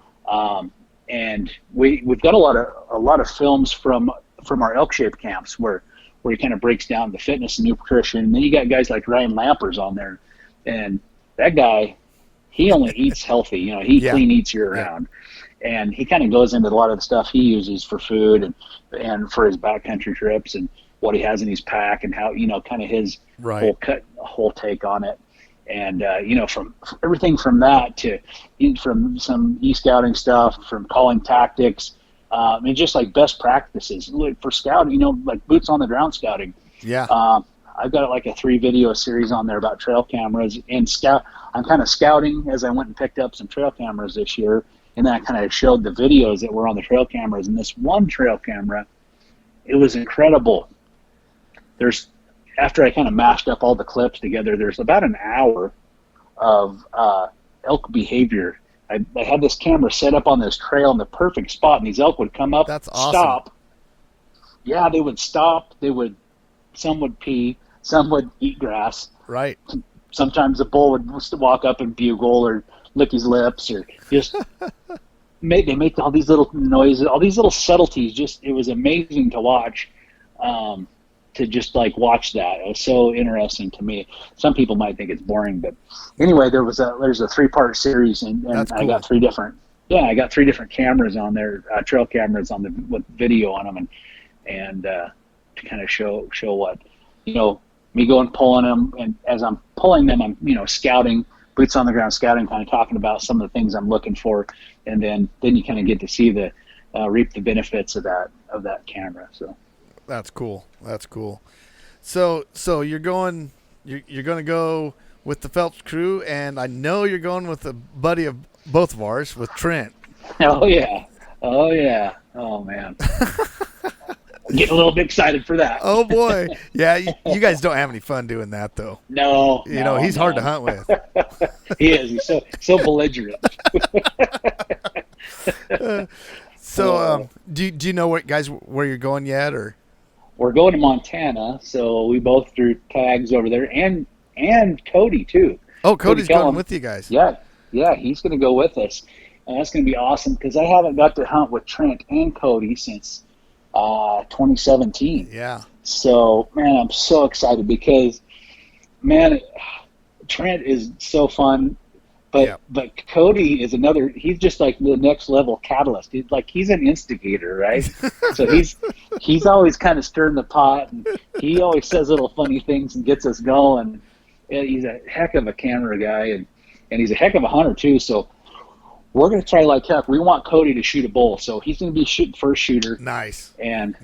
and we've got a lot of films from our elk shape camps where he kind of breaks down the fitness and nutrition. And then you got guys like Ryan Lampers on there, and that guy, he only eats healthy. He clean eats year round. And he kind of goes into a lot of the stuff he uses for food and for his backcountry trips and what he has in his pack and how, kind of his whole take on it. And, from everything from that to from some e-scouting stuff, from calling tactics, and just like best practices for scouting, like boots on the ground scouting. Yeah. I've got like a 3-video series on there about trail cameras and I'm kind of scouting as I went and picked up some trail cameras this year. And then I kind of showed the videos that were on the trail cameras. And this one trail camera, it was incredible. After I kind of mashed up all the clips together, there's about an hour of elk behavior. I had this camera set up on this trail in the perfect spot, and these elk would come up, That's awesome. Stop. Yeah, they would stop. Some would pee, some would eat grass. Right. Sometimes the bull would walk up and bugle or lick his lips or just they make all these little noises, all these little subtleties. It was amazing to watch, to just like watch that. It was so interesting to me. Some people might think it's boring, but anyway, there's a 3-part series, and That's cool. I got 3 different cameras on there, trail cameras with video on them, and to kind of show what, me going pulling them, and as I'm pulling them, I'm scouting, boots on the ground scouting, kind of talking about some of the things I'm looking for, and then you kind of get to see reap the benefits of that camera. So that's cool. So you're going to go with the Phelps crew, and I know you're going with a buddy of both of ours, with Trent. Oh yeah. Oh man. Getting a little bit excited for that. Oh boy, yeah. You guys don't have any fun doing that though. No, You know he's hard to hunt with. He is. He's so belligerent. So, do you know where you're going yet, or? We're going to Montana, so we both threw tags over there, and Cody too. Oh, Cody's going with you guys. Yeah, he's going to go with us, and that's going to be awesome because I haven't got to hunt with Trent and Cody since 2017. Yeah. So, man, I'm so excited because, man, Trent is so fun, but Cody is another. He's just like the next level catalyst. He's an instigator, right? So he's always kind of stirring the pot, and he always says little funny things and gets us going. And he's a heck of a camera guy, and he's a heck of a hunter too. So we're going to try like heck. We want Cody to shoot a bull, so he's going to be shooting first shooter. Nice. And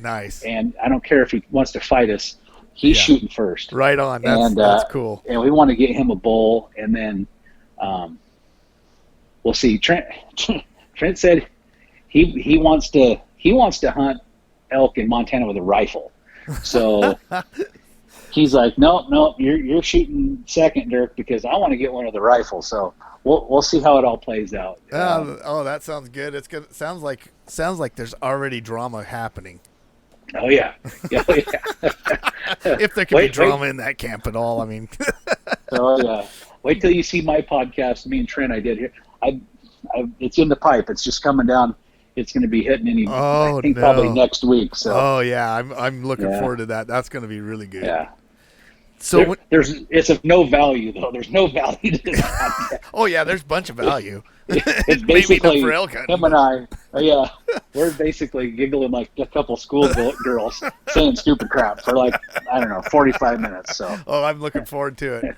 I don't care if he wants to fight us. He's shooting first. Right on. That's cool. And we want to get him a bull, and then we'll see. Trent said he wants to hunt elk in Montana with a rifle. So he's like, no, you're shooking second, Dirk, because I want to get one with a rifle. So we'll see how it all plays out. That sounds good. It's good. Sounds like there's already drama happening. Oh yeah. If there can be drama in that camp at all, I mean. Oh yeah. Wait till you see my podcast. Me and Trent I did here. It's in the pipe. It's just coming down. It's going to be hitting probably next week. So. Oh yeah, I'm looking forward to that. That's going to be really good. Yeah. So it's of no value though. There's no value to this podcast. Oh yeah, there's a bunch of value. It's basically for elk hunting, him and I. We're basically giggling like a couple school girls saying stupid crap for like 45 minutes. So. Oh, I'm looking forward to it.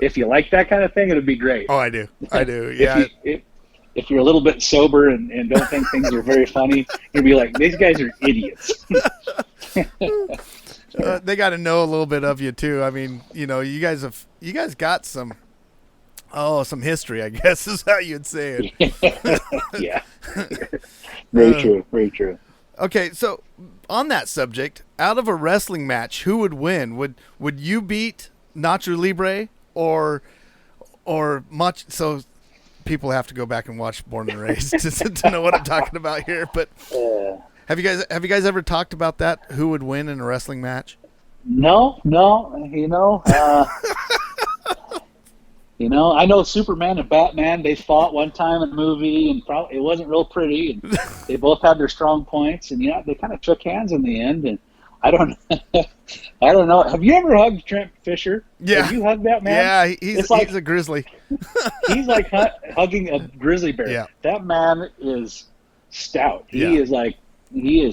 If you like that kind of thing, it'll be great. Oh, I do. Yeah. If you're a little bit sober and don't think things are very funny, you'll be like, these guys are idiots. They got to know a little bit of you too. I mean, you guys got some history, I guess is how you'd say it. Yeah. Very true. Okay, so on that subject, out of a wrestling match, who would win? Would you beat Nacho Libre or much? So people have to go back and watch Born and Raised to know what I'm talking about here. But have you guys ever talked about that? Who would win in a wrestling match? No. I know Superman and Batman. They fought one time in a movie, and it wasn't real pretty. And they both had their strong points, and they kind of shook hands in the end. And I don't know. Have you ever hugged Trent Fischer? Yeah. Have you hugged that man? Yeah, he's a grizzly. He's like hugging a grizzly bear. Yeah. That man is stout. He is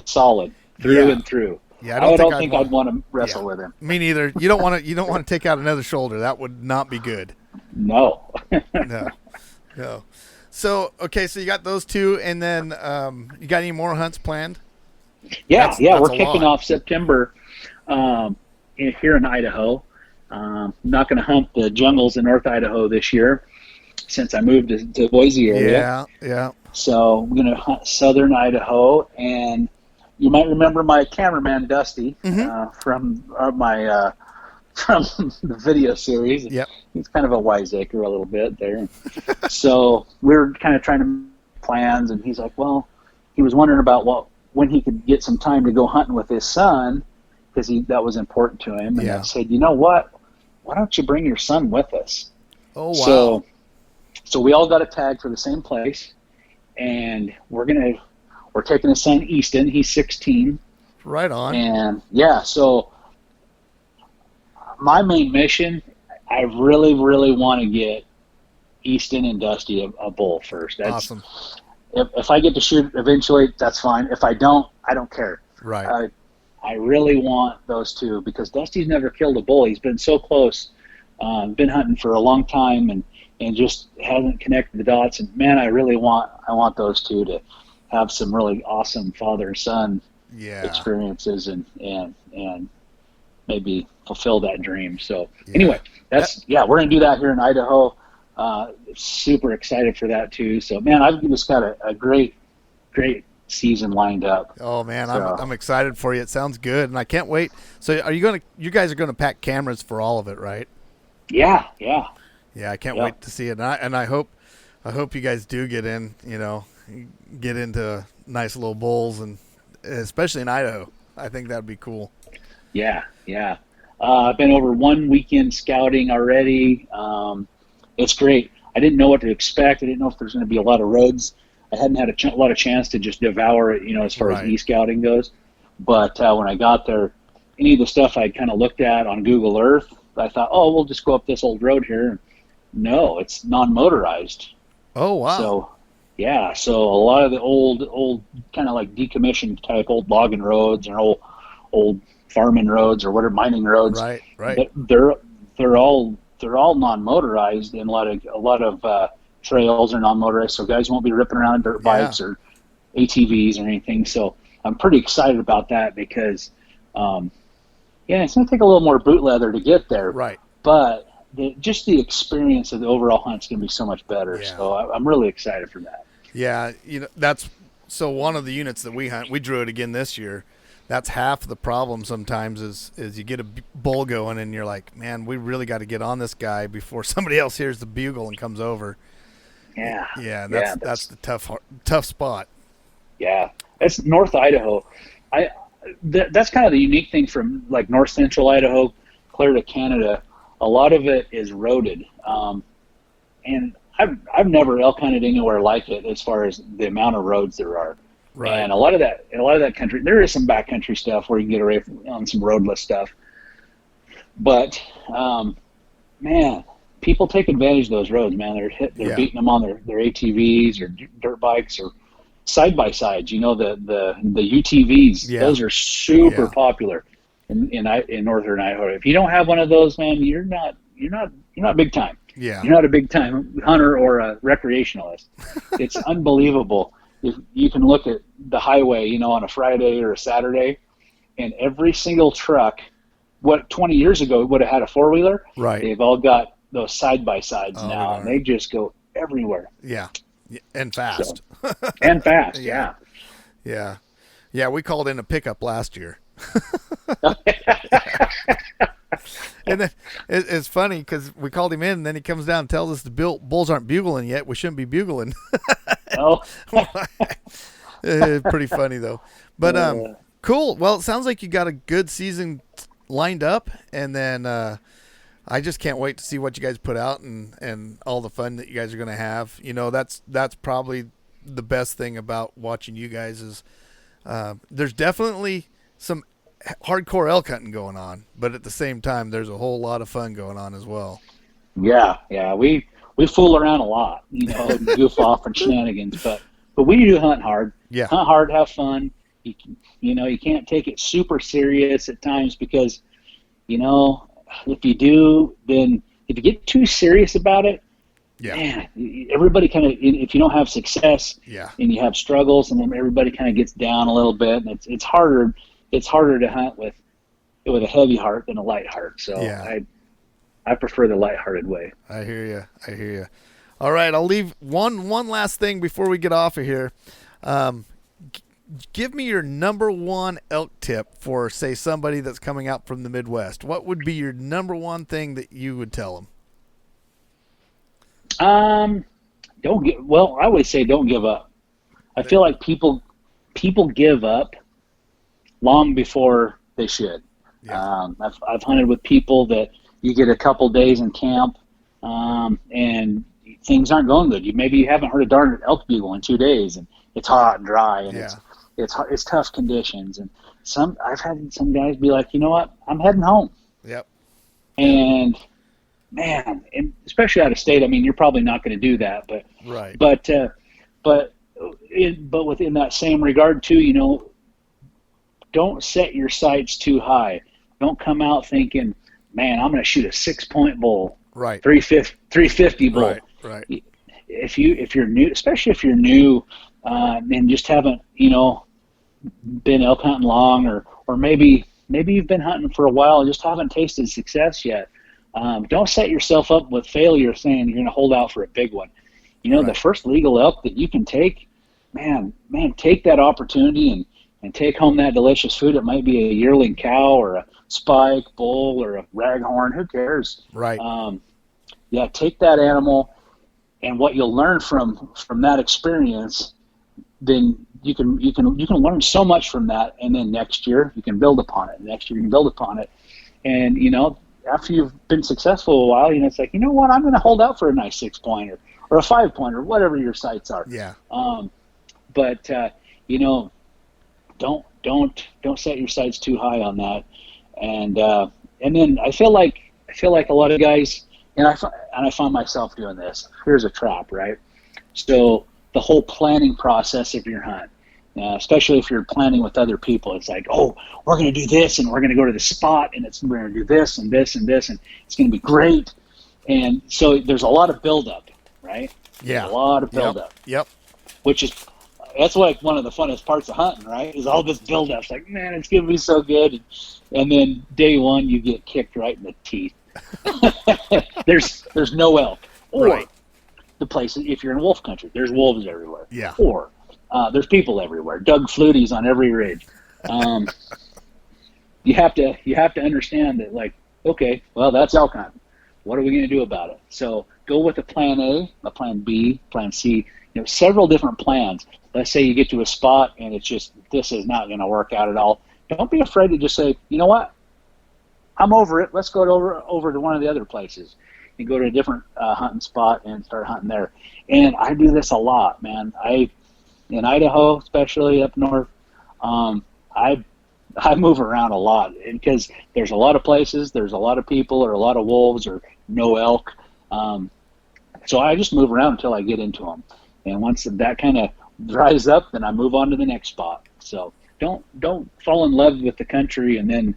solid through and through. Yeah, I don't think I'd want to wrestle with him. Me neither. You don't want to take out another shoulder. That would not be good. No. No. So you got those two, and then you got any more hunts planned? Yeah, we're kicking off September here in Idaho. I'm not going to hunt the jungles in North Idaho this year since I moved to Boise area. Yeah. So I'm going to hunt southern Idaho, and you might remember my cameraman Dusty from the video series. Yep. He's kind of a wiseacre a little bit there. So we were kind of trying to make plans, and he's like, well, he was wondering about when he could get some time to go hunting with his son, because that was important to him. And I said, you know what? Why don't you bring your son with us? Oh, wow. So we all got a tag for the same place, and we're taking his son Easton. He's 16. Right on. And so my main mission, I really, really want to get Easton and Dusty a bull first. That's awesome. If I get to shoot eventually, that's fine. If I don't, I don't care. Right. I really want those two because Dusty's never killed a bull. He's been so close, been hunting for a long time, and just hasn't connected the dots. And man, I want those two to have some really awesome father-son experiences and maybe fulfill that dream. So anyway, we're going to do that here in Idaho. Super excited for that too. So man, I've just got a great season lined up. Oh man, So, I'm excited for you. It sounds good, and I can't wait. So, you guys are gonna pack cameras for all of it, right? yeah. Yeah, I can't wait to see it, and I hope you guys do get in. Get into nice little bowls, and especially in Idaho. I think that'd be cool. Yeah. I've been over one weekend scouting already. It's great. I didn't know what to expect. I didn't know if there's going to be a lot of roads. I hadn't had a lot of chance to just devour it, as far as e-scouting goes. But when I got there, any of the stuff I kind of looked at on Google Earth, I thought, oh, we'll just go up this old road here. No, it's non-motorized. Oh, wow. So, yeah, so a lot of the old kind of like decommissioned type old logging roads and old farming roads or whatever, mining roads. Right. They're all non-motorized, and a lot of trails are non-motorized, so guys won't be ripping around dirt bikes or ATVs or anything. So I'm pretty excited about that because, it's going to take a little more boot leather to get there. Right. But just the experience of the overall hunt is going to be so much better. Yeah. So I'm really excited for that. Yeah, that's so one of the units that we hunt. We drew it again this year. That's half the problem sometimes is you get a bull going and you're like, man, we really got to get on this guy before somebody else hears the bugle and comes over. Yeah. That's the tough spot. Yeah, it's North Idaho. That's kind of the unique thing from like North Central Idaho clear to Canada. A lot of it is roaded, and I've never elk hunted anywhere like it as far as the amount of roads there are. Right. And a lot of that country, there is some backcountry stuff where you can get away on some roadless stuff. But man, people take advantage of those roads. Man, they're beating them on their ATVs or dirt bikes or side by sides. The UTVs. Yeah. Those are super popular in northern Idaho. If you don't have one of those, man, you're not big time. Yeah. You're not a big time hunter or a recreationalist. It's unbelievable. If you can look at the highway, on a Friday or a Saturday, and every single truck, what 20 years ago would have had a four-wheeler, right? They've all got those side-by-sides now, and they just go everywhere. Yeah, and fast. And fast, yeah. We called in a pickup last year. And then it's funny because we called him in, and then he comes down and tells us the bulls aren't bugling yet. We shouldn't be bugling. Oh. Pretty funny though. But cool. Well, it sounds like you got a good season lined up, and then I just can't wait to see what you guys put out and all the fun that you guys are going to have. That's probably the best thing about watching you guys is there's definitely some hardcore elk hunting going on, but at the same time there's a whole lot of fun going on as well. Yeah, we fool around a lot, goof off and shenanigans, but we do hunt hard. Yeah, hunt hard, have fun. You can't take it super serious at times because if you do, then if you get too serious about it, man, everybody kind of, if you don't have success and you have struggles, and then everybody kind of gets down a little bit, and it's harder to hunt with a heavy heart than a light heart. So I prefer the lighthearted way. I hear you. All right, I'll leave one last thing before we get off of here. Give me your number one elk tip for, say, somebody that's coming out from the Midwest. What would be your number one thing that you would tell them? I always say don't give up. I feel like people give up long before they should. Yeah. I've hunted with people that you get a couple days in camp, and things aren't going good. Maybe you haven't heard a darn elk bugle in 2 days, and it's hot and dry, and it's tough conditions. And I've had some guys be like, you know what, I'm heading home. Yep. And man, and especially out of state, I mean, you're probably not going to do that, but right. But within that same regard too, don't set your sights too high. Don't come out thinking, man, I'm going to shoot a 6-point bull, right? 350 bull, right. If you're new, especially if you're new, and just haven't, been elk hunting long, or maybe you've been hunting for a while and just haven't tasted success yet. Don't set yourself up with failure saying you're going to hold out for a big one. The first legal elk that you can take, man, take that opportunity and take home that delicious food. It might be a yearling cow or a spike bull or a raghorn. Who cares? Right. Yeah, take that animal, and what you'll learn from that experience, then you can learn so much from that, and then next year you can build upon it. Next year you can build upon it, and after you've been successful a while, it's like, you know what, I'm going to hold out for a nice 6-pointer or a 5-pointer, whatever your sights are. Yeah. But don't set your sights too high on that, and then I feel like a lot of guys, and I find myself doing this. Here's a trap, right? So the whole planning process of your hunt, especially if you're planning with other people, it's like, oh, we're going to do this, and we're going to go to the spot, and we're going to do this and this and this, and it's going to be great. And so there's a lot of buildup, right? Yeah. There's a lot of buildup. Yep. That's like one of the funnest parts of hunting, right? Is all this buildup. It's like, man, it's going to be so good. And then day one, you get kicked right in the teeth. There's no elk. Or right. the places, if you're in wolf country, there's wolves everywhere. Yeah. Or there's people everywhere. Doug Flutie's on every ridge. You have to understand that, like, okay, well, that's elk hunting. What are we going to do about it? So go with a plan A, a plan B, plan C. Several different plans. Let's say you get to a spot and it's just, this is not going to work out at all. Don't be afraid to just say, you know what? I'm over it. Let's go over to one of the other places and go to a different hunting spot and start hunting there. And I do this a lot, man. In Idaho, especially up north, I move around a lot because there's a lot of places, there's a lot of people, or a lot of wolves, or no elk. So I just move around until I get into them. And once that kind of dries up, then I move on to the next spot. So don't fall in love with the country and then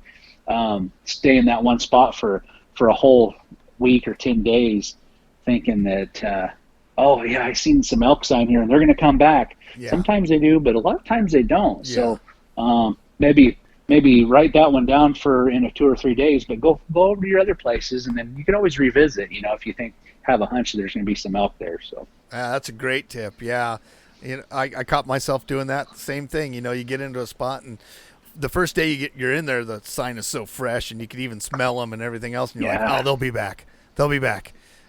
stay in that one spot for a whole week or 10 days thinking that, oh, yeah, I've seen some elk sign here and they're going to come back. Yeah. Sometimes they do, but a lot of times they don't. Yeah. So maybe write that one down for in a 2 or 3 days, but go over to your other places, and then you can always revisit, if you have a hunch there's going to be some elk there. So that's a great tip. Yeah. I caught myself doing that same thing. You get into a spot, and the first day you're in there, the sign is so fresh, and you can even smell them and everything else, and you're like, oh, they'll be back.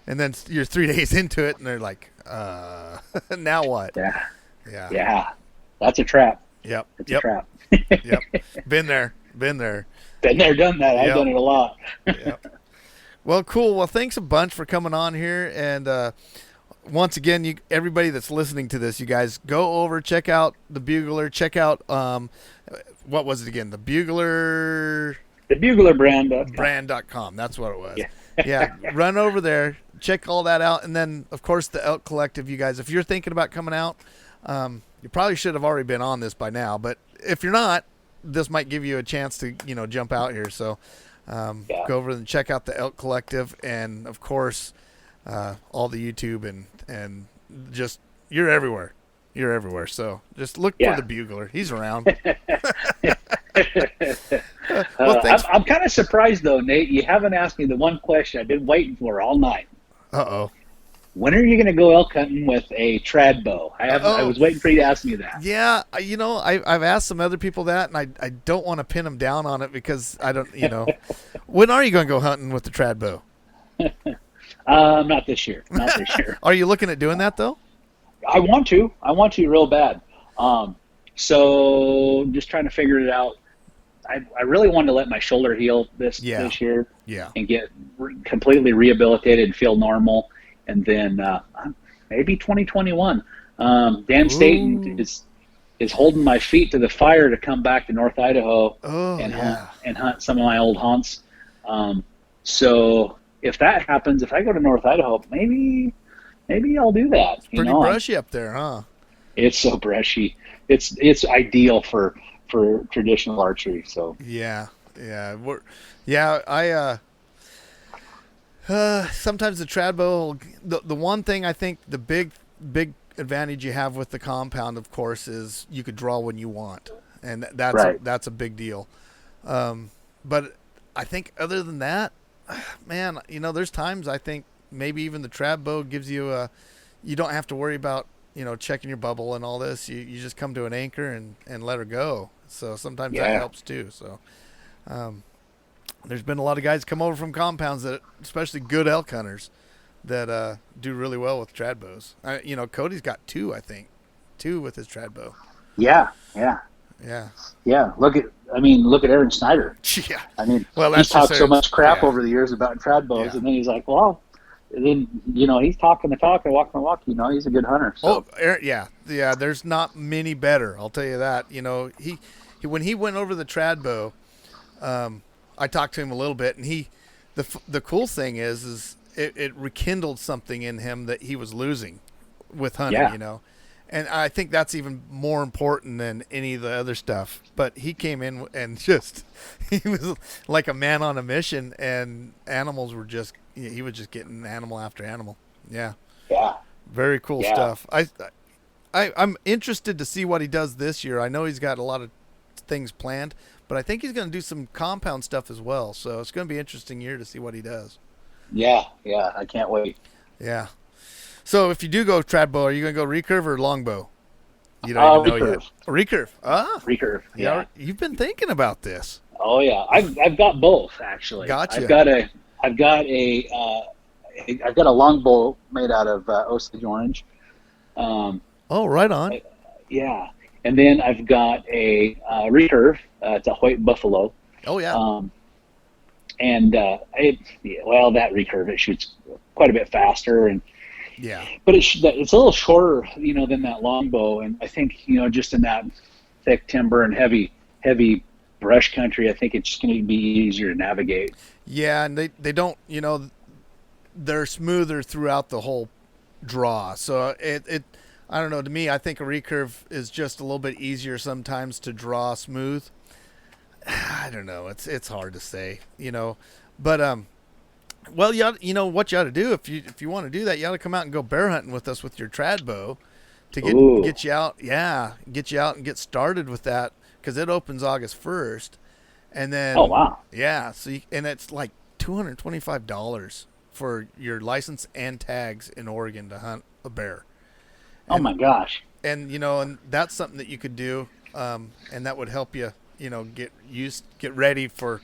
And then you're 3 days into it, and they're like, now what? Yeah. That's a trap. Yep. It's a trap. Yep. Been there. Been there, done that. I've done it a lot. Yep. Well, cool. Well, thanks a bunch for coming on here. And once again, everybody that's listening to this, you guys go over, check out the Bugler, check out, what was it again? The Bugler brand.com. That's what it was. Yeah. Run over there, check all that out. And then, of course, the Elk Collective, you guys, if you're thinking about coming out, you probably should have already been on this by now, but if you're not, this might give you a chance to, jump out here. So go over and check out the Elk Collective, and of course, all the YouTube and just, you're everywhere. You're everywhere. So just look for the Bugler. He's around. I'm kind of surprised though, Nate. You haven't asked me the one question I've been waiting for all night. Uh-oh. When are you going to go elk hunting with a trad bow? I was waiting for you to ask me that. Yeah, I've asked some other people that, and I don't want to pin them down on it because I don't, When are you going to go hunting with the trad bow? Not this year. Are you looking at doing that though? I want to real bad. So just trying to figure it out. I really wanted to let my shoulder heal this year, and get completely rehabilitated and feel normal. And then maybe 2021. Dan Staten is holding my feet to the fire to come back to North Idaho and hunt some of my old haunts. So if that happens, if I go to North Idaho, maybe I'll do that. It's pretty brushy up there, huh? It's so brushy. It's ideal for traditional archery. So sometimes the trad bow, the one thing I think the big advantage you have with the compound, of course, is you could draw when you want, and that's a big deal. But I think other than that, man, there's times I think maybe even the trad bow gives you you don't have to worry about checking your bubble and all this, you just come to an anchor and let her go. So sometimes that helps too. So there's been a lot of guys come over from compounds that, especially good elk hunters, that do really well with trad bows. Cody's got two, I think. Two with his trad bow. Yeah. Look at Aaron Snyder. Yeah. He's talked so much crap over the years about trad bows, and then he's like, well, and then he's talking the talk and walking the walk. He's a good hunter. So. Yeah. There's not many better. I'll tell you that. He when he went over the trad bow, I talked to him a little bit, and the cool thing is it rekindled something in him that he was losing with hunting. And I think that's even more important than any of the other stuff. But he came in and he was like a man on a mission, and animals were he was just getting animal after animal. Yeah. Yeah. Very cool stuff. I'm interested to see what he does this year. I know he's got a lot of things planned, but I think he's going to do some compound stuff as well. So it's going to be an interesting year to see what he does. Yeah. I can't wait. Yeah. So if you do go trad bow, are you going to go recurve or longbow? You don't even know yet. Recurve. Recurve. Yeah. You've been thinking about this. Oh yeah, I've got both actually. Gotcha. I've got a longbow made out of Osage orange. Right on. And then I've got a recurve. It's a white buffalo. Oh yeah. That recurve, it shoots quite a bit faster, and but it's a little shorter, than that longbow. And I think, just in that thick timber and heavy brush country, I think it's just going to be easier to navigate. Yeah, and they don't, they're smoother throughout the whole draw. So it I don't know. To me, I think a recurve is just a little bit easier sometimes to draw smooth. I don't know. It's hard to say, but well, what you ought to do if you want to do that, you ought to come out and go bear hunting with us with your trad bow to get you out. Yeah, get you out and get started with that, because it opens August 1st, and then yeah. So and it's like $225 for your license and tags in Oregon to hunt a bear. Oh my gosh! And and that's something that you could do, and that would help you, get ready for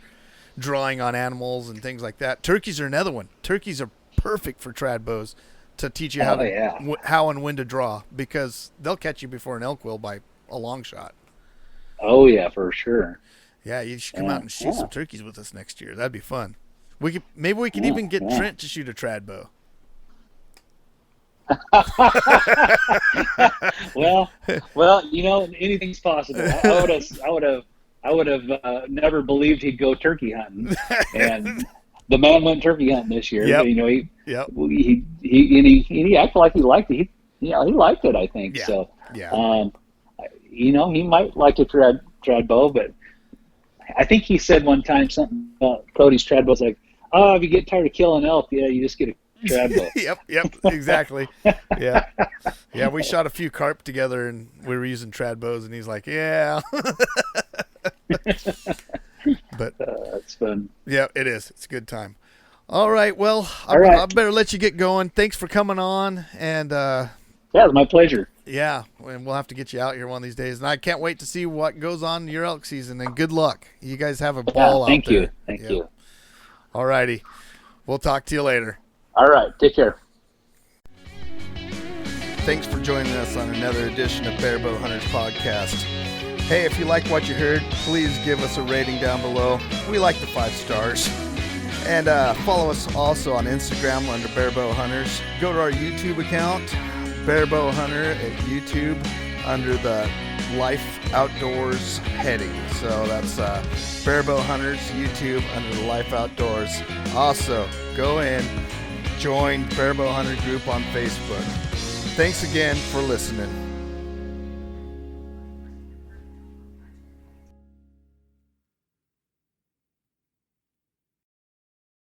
drawing on animals and things like that. Turkeys are another one. Turkeys are perfect for trad bows to teach you how and when to draw, because they'll catch you before an elk will by a long shot. Oh yeah, for sure. Yeah, you should come out and shoot some turkeys with us next year. That'd be fun. Maybe we could even get Trent to shoot a trad bow. well, anything's possible. I would have never believed he'd go turkey hunting, and the man went turkey hunting this year. Yep. He acted like he liked it. He liked it, I think. Yeah. So, yeah. He might like a trad bow, but I think he said one time something about Cody's trad bow. It's like, if you get tired of killing elk, you just get a trad bow. Yep, exactly. Yeah, we shot a few carp together, and we were using trad bows, and he's like, yeah. But that's fun. Yeah, it is. It's a good time. All right. Well, I better let you get going. Thanks for coming on. And yeah, it's my pleasure. Yeah, and we'll have to get you out here one of these days. And I can't wait to see what goes on in your elk season. And good luck. You guys have a ball out there. Thank you. All righty. We'll talk to you later. All right. Take care. Thanks for joining us on another edition of Bear Bow Hunters Podcast. Hey, if you like what you heard, please give us a rating down below. We like the 5 stars. And follow us also on Instagram under Bear Bow Hunters. Go to our YouTube account, Bear Bow Hunter at YouTube, under the Life Outdoors heading. So that's Bear Bow Hunters YouTube under the Life Outdoors. Also, go and join Bear Bow Hunter group on Facebook. Thanks again for listening.